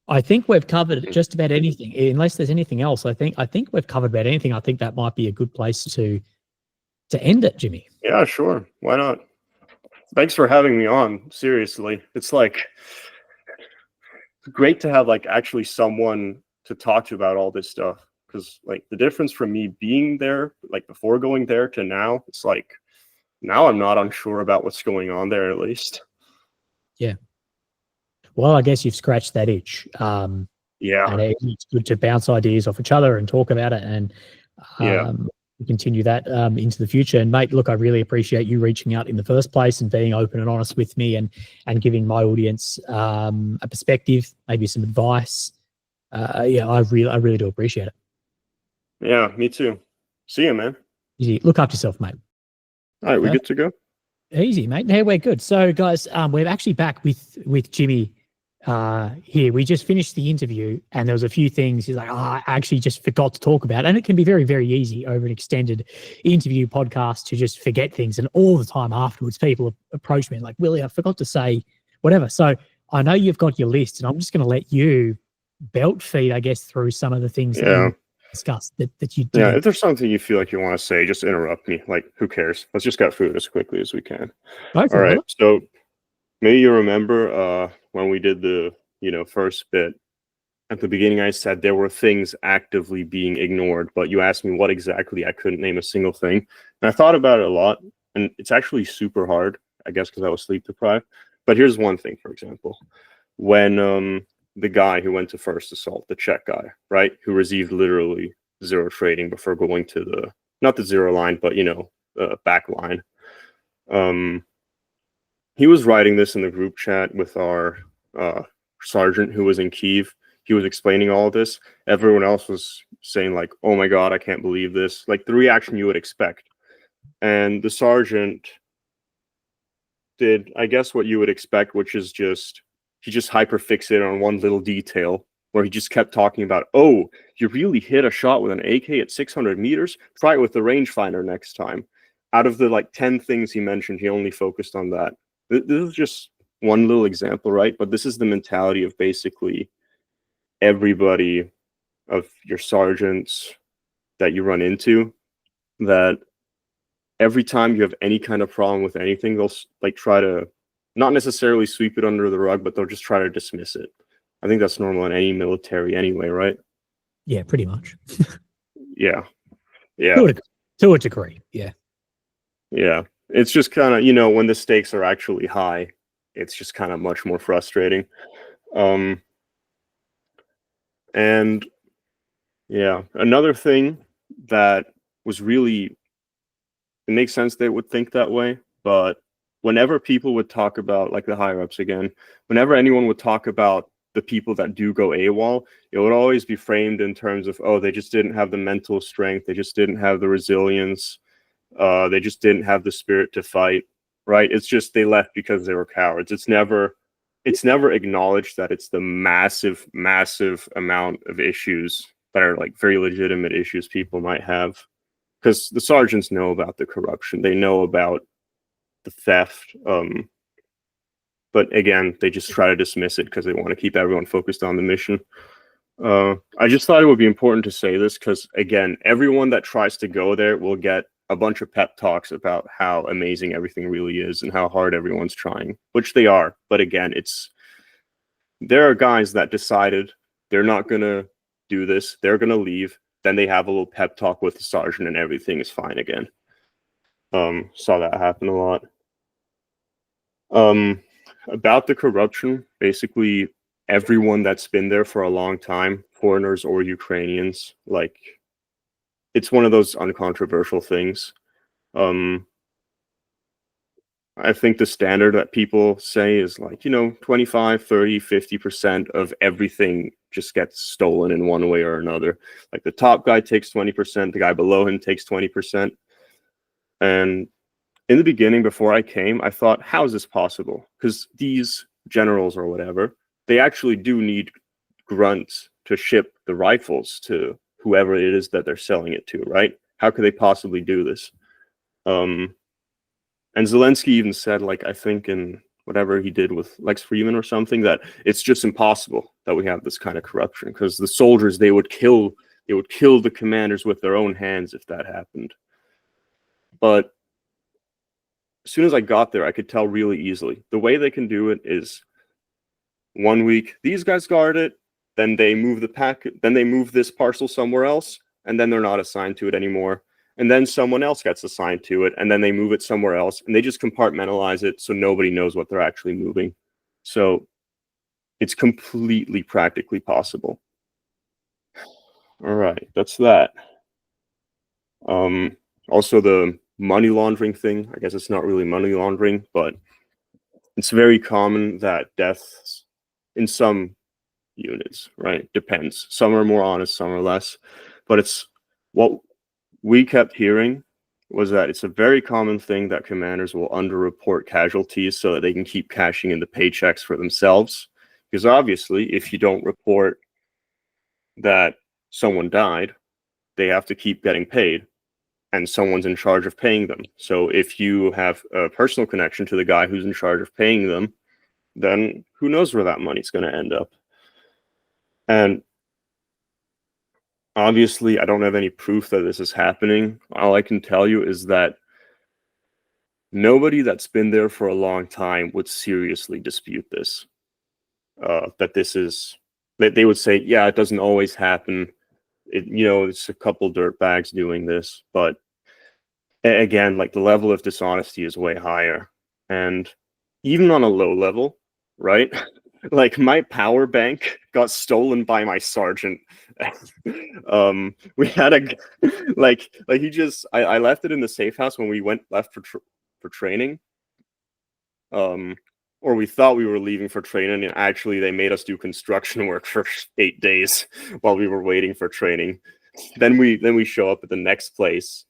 I think we've covered just about anything. Unless there's anything else, I think we've covered about anything. I think that might be a good place to end it, Jimmy. Yeah, sure. Why not? Thanks for having me on. Seriously, it's like great to have like actually someone to talk to about all this stuff, because like the difference from me being there, like before going there, to now, it's like now I'm not unsure about what's going on there, at least. Yeah. Well, I guess you've scratched that itch. Yeah. And it's good to bounce ideas off each other and talk about it, and continue that into the future. And mate, look, I really appreciate you reaching out in the first place and being open and honest with me, and giving my audience a perspective, maybe some advice. I really do appreciate it. Yeah, me too. See you, man. Easy. Look after yourself, mate. All right, we good to go? Easy, mate. Hey, we're good. So, guys, we're actually back with Jimmy here. We just finished the interview, and there was a few things he's like, I actually just forgot to talk about. And it can be very, very easy over an extended interview podcast to just forget things. And all the time afterwards, people approach me and like, Willie, I forgot to say whatever. So I know you've got your list, and I'm just going to let you belt feed, I guess, through some of the things that discuss that you Yeah, didn't? if there's something you feel like you want to say, just interrupt me. Like, who cares? Let's just get through it as quickly as we can. Go for All it, right. brother. So maybe you remember when we did the, first bit at the beginning, I said there were things actively being ignored, but you asked me what exactly. I couldn't name a single thing. And I thought about it a lot, and it's actually super hard, I guess, because I was sleep deprived. But here's one thing, for example, when the guy who went to first assault, the Czech guy, right, who received literally zero trading before going to the, not the zero line, but back line. He was writing this in the group chat with our sergeant who was in Kyiv. He was explaining all of this. Everyone else was saying like, "Oh my God, I can't believe this!" Like the reaction you would expect. And the sergeant did, I guess, what you would expect, which is he just hyperfixated on one little detail where he just kept talking about, "Oh, you really hit a shot with an AK at 600 meters? Try it with the rangefinder next time." Out of the like 10 things he mentioned, he only focused on that. This is just one little example, right? But this is the mentality of basically everybody, of your sergeants that you run into, that every time you have any kind of problem with anything, they'll like try to not necessarily sweep it under the rug, but they'll just try to dismiss it. I think that's normal in any military anyway, right? Yeah, pretty much. Yeah. Yeah. To a degree, yeah. Yeah. It's just kind of, when the stakes are actually high, it's just kind of much more frustrating. And yeah, another thing that was really, it makes sense they would think that way, but whenever people would talk about, like the higher ups again, whenever anyone would talk about the people that do go AWOL, it would always be framed in terms of, oh, they just didn't have the mental strength, they just didn't have the resilience, they just didn't have the spirit to fight, right? It's just they left because they were cowards. It's never acknowledged that it's the massive, massive amount of issues that are like very legitimate issues people might have. Because the sergeants know about the corruption, they know about the theft, but again, they just try to dismiss it because they want to keep everyone focused on the mission. I just thought it would be important to say this because, again, everyone that tries to go there will get a bunch of pep talks about how amazing everything really is and how hard everyone's trying, which they are. But again, there are guys that decided they're not going to do this, they're going to leave, then they have a little pep talk with the sergeant and everything is fine again. Saw that happen a lot. About the corruption, basically everyone that's been there for a long time, foreigners or Ukrainians, like it's one of those uncontroversial things. I think the standard that people say is like, 25, 30, 50% of everything just gets stolen in one way or another. Like the top guy takes 20%, the guy below him takes 20%. And in the beginning, before I came, I thought, how is this possible? Because these generals or whatever, they actually do need grunts to ship the rifles to whoever it is that they're selling it to, right? How could they possibly do this? And Zelensky even said, like, I think in whatever he did with Lex Freeman or something, that it's just impossible that we have this kind of corruption because the soldiers, they would kill the commanders with their own hands if that happened. But as soon as I got there, I could tell really easily. The way they can do it is 1 week, these guys guard it, then they move this parcel somewhere else, and then they're not assigned to it anymore. And then someone else gets assigned to it, and then they move it somewhere else, and they just compartmentalize it so nobody knows what they're actually moving. So it's completely practically possible. All right, that's that. Also the money laundering thing, I guess it's not really money laundering, but it's very common that deaths in some units, right? Depends. Some are more honest, some are less. But it's what we kept hearing was that it's a very common thing that commanders will underreport casualties so that they can keep cashing in the paychecks for themselves. Because obviously, if you don't report that someone died, they have to keep getting paid, and someone's in charge of paying them. So if you have a personal connection to the guy who's in charge of paying them, then who knows where that money's going to end up. And obviously, I don't have any proof that this is happening. All I can tell you is that nobody that's been there for a long time would seriously dispute this. That this is, that they would say, yeah, it doesn't always happen. It's a couple dirt bags doing this, but again, like the level of dishonesty is way higher. And even on a low level, right? Like my power bank got stolen by my sergeant. We had a like he just I left it in the safe house when we left for training. Or we thought we were leaving for training, and actually they made us do construction work for 8 days while we were waiting for training. Then we show up at the next place,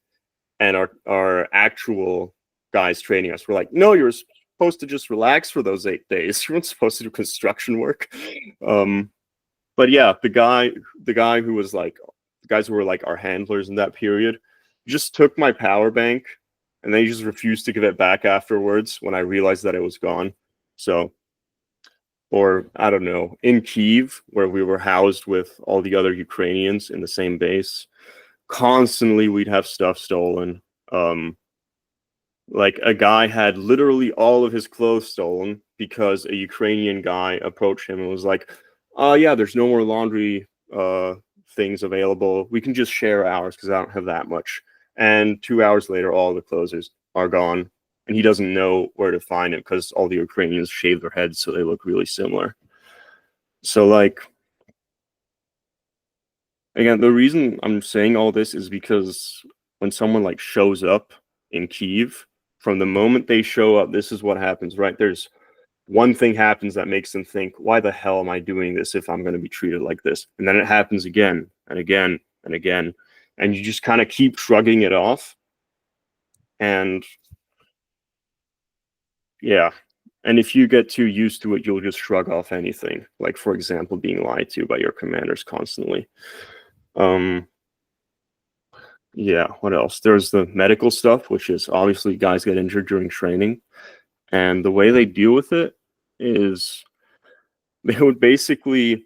and our actual guys training us were like, no, you're supposed to just relax for those 8 days. You weren't supposed to do construction work. But yeah, the guy who was like, the guys who were like our handlers in that period just took my power bank, and they just refused to give it back afterwards when I realized that it was gone. So, or I don't know, in Kyiv, where we were housed with all the other Ukrainians in the same base, constantly we'd have stuff stolen. Like a guy had literally all of his clothes stolen because a Ukrainian guy approached him and was like, yeah, there's no more laundry things available. We can just share ours because I don't have that much. And 2 hours later, all the clothes are gone. And he doesn't know where to find it because all the Ukrainians shave their heads so they look really similar. So like, again, the reason I'm saying all this is because when someone like shows up in Kyiv, from the moment they show up, this is what happens, right? There's one thing happens that makes them think, why the hell am I doing this if I'm going to be treated like this? And then it happens again and again and again. And you just kind of keep shrugging it off. And yeah. And if you get too used to it, you'll just shrug off anything. Like, for example, being lied to by your commanders constantly. Yeah, what else? There's the medical stuff, which is obviously guys get injured during training. And the way they deal with it is they would basically,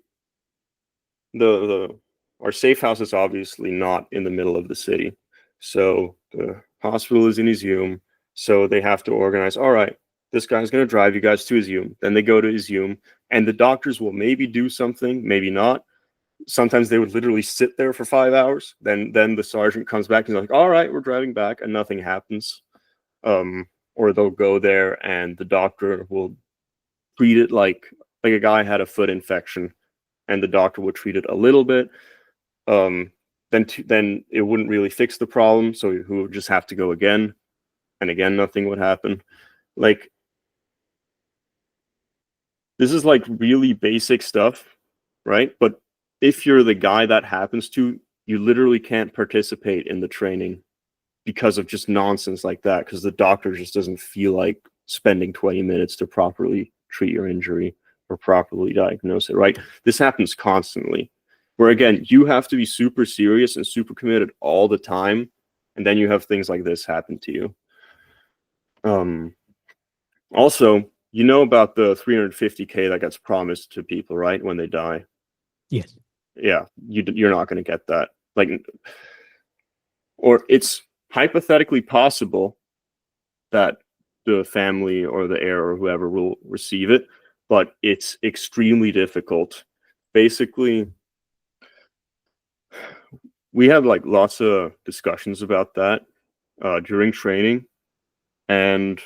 our safe house is obviously not in the middle of the city. So the hospital is in Izum. So they have to organize, all right, this guy's going to drive you guys to Izum. Then they go to Izum, and the doctors will maybe do something, maybe not. Sometimes they would literally sit there for 5 hours. Then the sergeant comes back and is like, all right, we're driving back, and nothing happens. Or they'll go there and the doctor will treat it like a guy had a foot infection, and the doctor would treat it a little bit. Then it wouldn't really fix the problem, so he would just have to go again, and again nothing would happen. Like, this is like really basic stuff, right? But if you're the guy that happens to, you literally can't participate in the training because of just nonsense like that, because the doctor just doesn't feel like spending 20 minutes to properly treat your injury or properly diagnose it, right? This happens constantly, where again, you have to be super serious and super committed all the time, and then you have things like this happen to you. Also, you know about the 350K that gets promised to people, right, when they die? Yes. Yeah, you're not going to get that. Like, or it's hypothetically possible that the family or the heir or whoever will receive it, but it's extremely difficult. Basically, we had like lots of discussions about that during training, and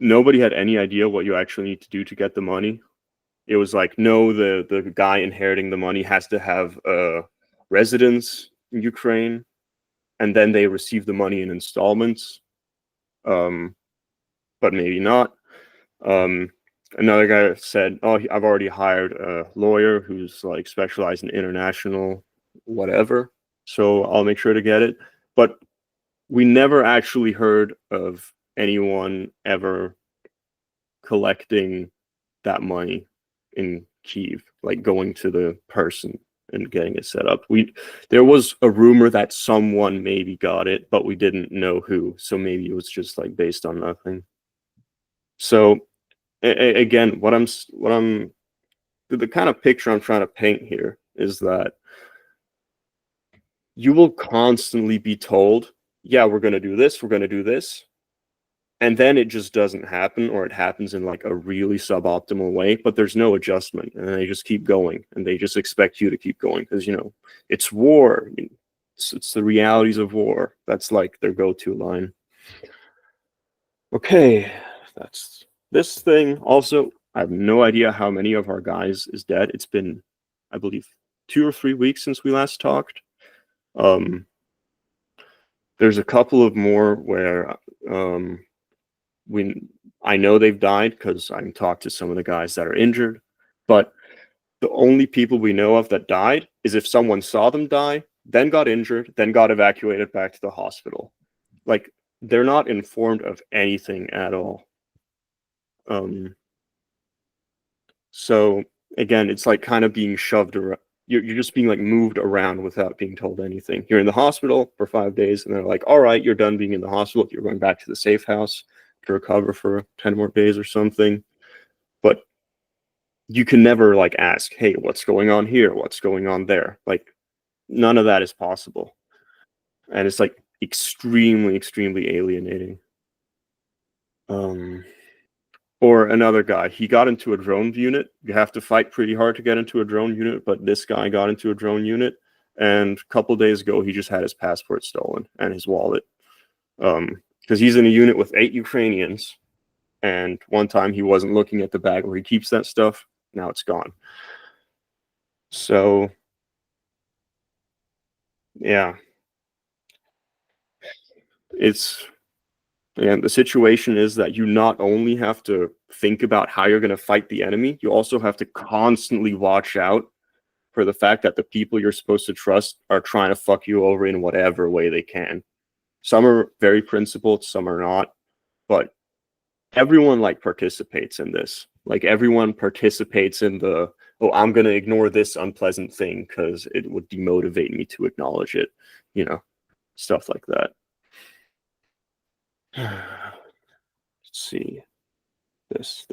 nobody had any idea what you actually need to do to get the money. It was like, no, the guy inheriting the money has to have a residence in Ukraine, and then they receive the money in installments, but maybe not. Another guy said, oh, I've already hired a lawyer who's like specialized in international whatever, so I'll make sure to get it. But we never actually heard of anyone ever collecting that money in Kyiv, like going to the person and getting it set up. There was a rumor that someone maybe got it, but we didn't know who, so maybe it was just like based on nothing. So again, what I'm the kind of picture I'm trying to paint here is that you will constantly be told, yeah, we're going to do this, we're going to do this. And then it just doesn't happen, or it happens in like a really suboptimal way, but there's no adjustment, and they just keep going, and they just expect you to keep going because, you know, it's war. It's the realities of war. That's like their go-to line. Okay, that's this thing. Also, I have no idea how many of our guys is dead. It's been, I believe, 2 or 3 weeks since we last talked. There's a couple of more where I know they've died because I can talk to some of the guys that are injured, but the only people we know of that died is if someone saw them die, then got injured, then got evacuated back to the hospital. Like, they're not informed of anything at all. So again, it's like kind of being shoved around. You're just being like moved around without being told anything. You're in the hospital for 5 days, and they're like, all right, you're done being in the hospital. You're going back to the safe house to recover for 10 more days or something. But you can never like ask, hey, what's going on here? What's going on there? Like, none of that is possible. And it's like extremely, extremely alienating. Or another guy, he got into a drone unit. You have to fight pretty hard to get into a drone unit, but this guy got into a drone unit, and a couple days ago, he just had his passport stolen and his wallet. Because he's in a unit with 8 Ukrainians, and one time he wasn't looking at the bag where he keeps that stuff. Now it's gone. So, yeah. And the situation is that you not only have to think about how you're going to fight the enemy, you also have to constantly watch out for the fact that the people you're supposed to trust are trying to fuck you over in whatever way they can. Some are very principled, some are not, but everyone like participates in this. Like, everyone participates in the, oh, I'm going to ignore this unpleasant thing because it would demotivate me to acknowledge it, you know, stuff like that. Let's see. This.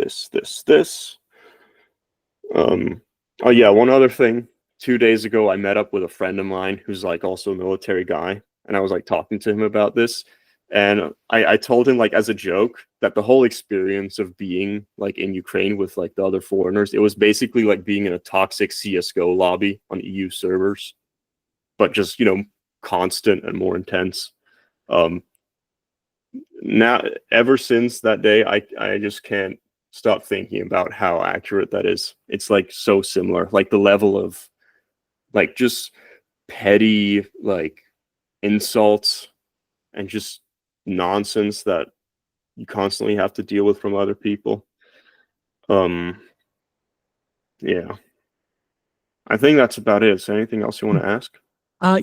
Oh yeah, one other thing. 2 days ago, I met up with a friend of mine who's like also a military guy, and I was like talking to him about this, and I told him like as a joke that the whole experience of being like in Ukraine with like the other foreigners, it was basically like being in a toxic CS:GO lobby on EU servers, but just, you know, constant and more intense. Now, ever since that day, I just can't stop thinking about how accurate that is. It's like so similar, like the level of like just petty like insults and just nonsense that you constantly have to deal with from other people. Yeah, I think that's about it. Is there anything else you want to ask?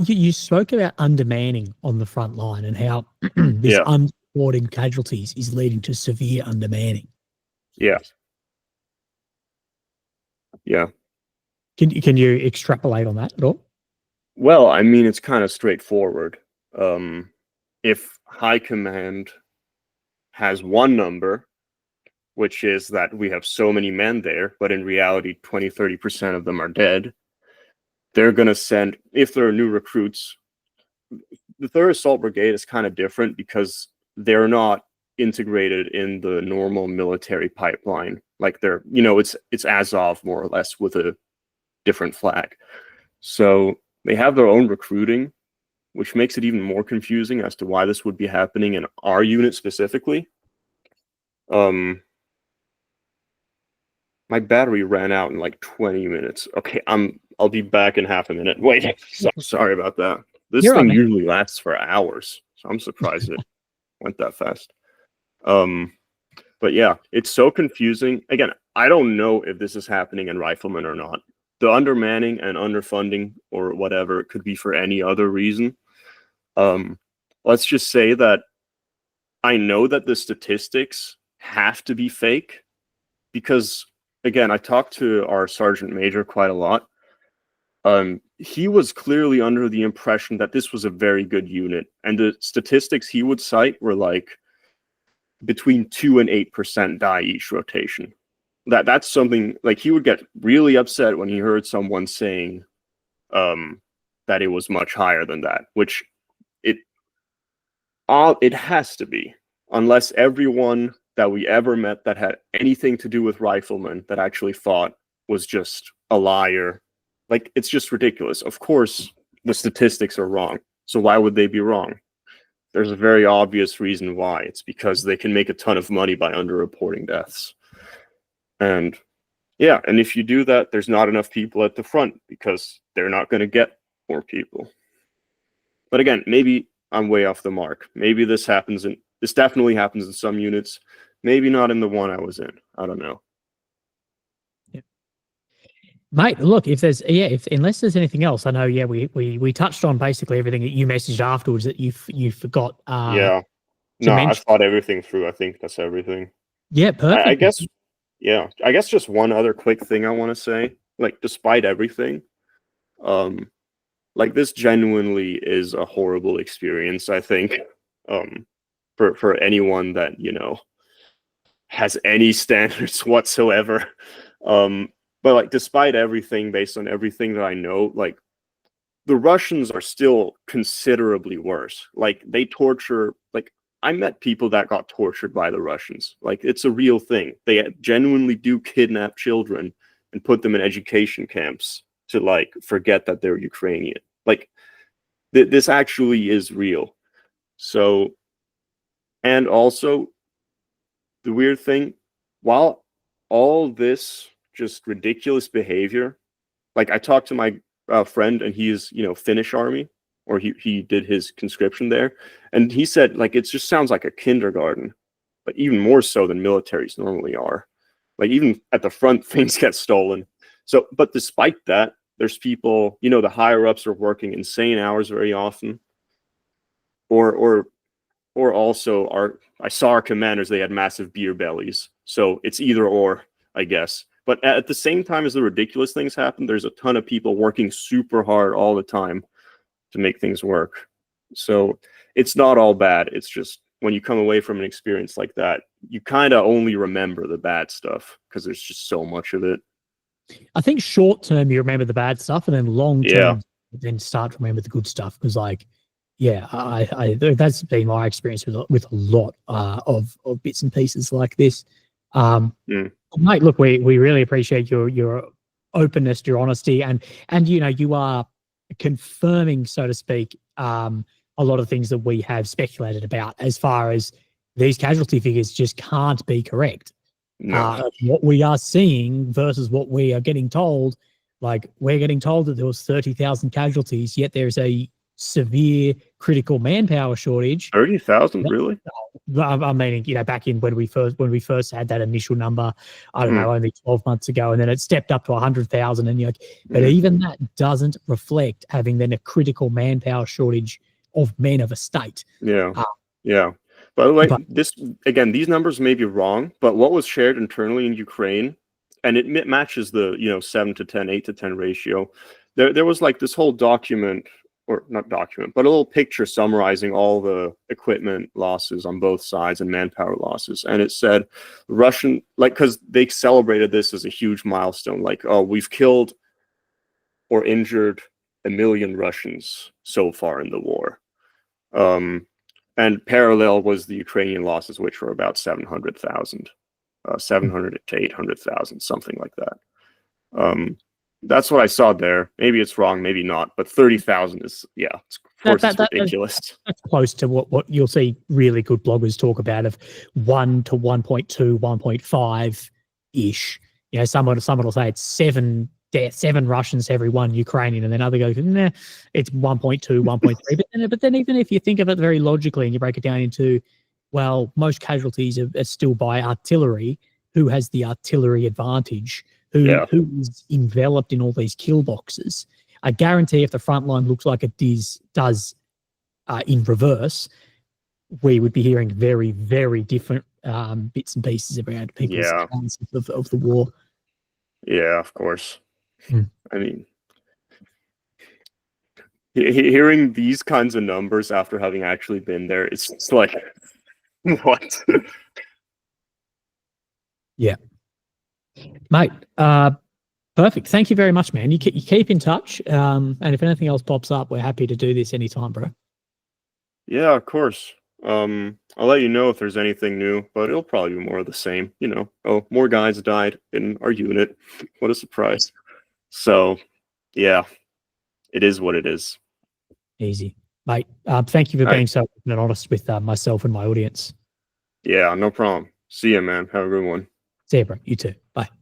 You spoke about undermanning on the front line and how this Yeah. unsupporting casualties is leading to severe undermanning. Yeah. Yeah. Can you extrapolate on that at all? Well, I mean, it's kind of straightforward. If high command has one number, which is that we have so many men there, but in reality, 20-30% of them are dead, they're going to send, if there are new recruits, the 3rd Assault Brigade is kind of different because they're not integrated in the normal military pipeline. Like, they're, you know, it's Azov more or less with a different flag. So they have their own recruiting, which makes it even more confusing as to why this would be happening in our unit specifically. My battery ran out in like 20 minutes. Okay, I'll be back in half a minute. Wait, sorry about that. This thing usually lasts for hours, so I'm surprised it went that fast. But yeah, it's so confusing. Again, I don't know if this is happening in riflemen or not. The undermanning and underfunding or whatever, it could be for any other reason. Let's just say that I know that the statistics have to be fake because, again, I talked to our sergeant major quite a lot. He was clearly under the impression that this was a very good unit, and the statistics he would cite were like between 2 and 8% die each rotation. That's something like he would get really upset when he heard someone saying that it was much higher than that, which it has to be, unless everyone that we ever met that had anything to do with riflemen that actually fought was just a liar. Like, it's just ridiculous. Of course, the statistics are wrong. So why would they be wrong? There's a very obvious reason why. It's because they can make a ton of money by underreporting deaths. And yeah, and if you do that, there's not enough people at the front because they're not going to get more people. But again, maybe I'm way off the mark. Maybe this definitely happens in some units, maybe not in the one I was in. I don't know. Yeah. Mate, look, unless there's anything else, I know, we touched on basically everything that you messaged afterwards that you forgot. Yeah. No, I thought everything through. I think that's everything. Yeah, perfect. I guess just one other quick thing I want to say, like, despite everything, like, this genuinely is a horrible experience, I think, for anyone that, you know, has any standards whatsoever. But like, despite everything, based on everything that I know, like, the Russians are still considerably worse. Like, they torture, like, I met people that got tortured by the Russians. Like, it's a real thing. They genuinely do kidnap children and put them in education camps to, like, forget that they're Ukrainian. Like, this actually is real. So, and also, the weird thing, while all this just ridiculous behavior, like, I talked to my friend, and he is, you know, Finnish army, or he did his conscription there, and he said, like, it just sounds like a kindergarten, but even more so than militaries normally are. Like, even at the front, things get stolen. So, but despite that, there's people, you know, the higher ups are working insane hours very often, or also I saw our commanders, they had massive beer bellies. So it's either or, I guess. But at the same time as the ridiculous things happen, there's a ton of people working super hard all the time to make things work. So it's not all bad. It's just when you come away from an experience like that, you kind of only remember the bad stuff because there's just so much of it. I think short term you remember the bad stuff, and then long term then start to remember the good stuff. Because, like, yeah, I that's been my experience with a lot of bits and pieces like this. Mate, look, we really appreciate your openness, your honesty, and you know, you are confirming, so to speak, a lot of things that we have speculated about, as far as these casualty figures just can't be correct. No. What we are seeing versus what we are getting told, like, we're getting told that there was 30,000 casualties, yet there's a severe critical manpower shortage. 30,000, really? I'm meaning, you know, back in when we first had that initial number, I don't know, only 12 months ago, and then it stepped up to 100,000, and you're like, but even that doesn't reflect having then a critical manpower shortage of men of a state. Yeah. By the way, these numbers may be wrong, but what was shared internally in Ukraine, and it matches the, you know, 7 to 10, 8 to 10 ratio. There was like this whole document, or not document, but a little picture summarizing all the equipment losses on both sides and manpower losses. And it said Russian, like, because they celebrated this as a huge milestone, like, oh, we've killed or injured 1 million Russians so far in the war. And parallel was the Ukrainian losses, which were about 700,000, 700 to 800,000, something like that. That's what I saw there. Maybe it's wrong, maybe not, but 30,000 is, of course, it's ridiculous. That's close to what you'll see really good bloggers talk about, of 1 to 1.2, 1.5 ish. You know, someone will say it's 7 deaths, 7 Russians to every 1 Ukrainian, and then other goes, nah, it's 1.2, 1.3. But then even if you think of it very logically and you break it down into, well, most casualties are still by artillery. Who has the artillery advantage? Who is enveloped in all these kill boxes? I guarantee if the front line looks like it does in reverse, we would be hearing very, very different bits and pieces around people's accounts of the war. Yeah, of course. I mean, hearing these kinds of numbers after having actually been there, it's like, what? Yeah. Mate, Perfect. Thank you very much, man. You keep in touch. And if anything else pops up, we're happy to do this anytime, bro. Yeah, of course. I'll let you know if there's anything new, but it'll probably be more of the same. Oh, more guys died in our unit. What a surprise. So, yeah, it is what it is. Easy. Mate, thank you for All being right. so open and honest with myself and my audience. Yeah, no problem. See ya, man. Have a good one. See you, bro. You too. Bye.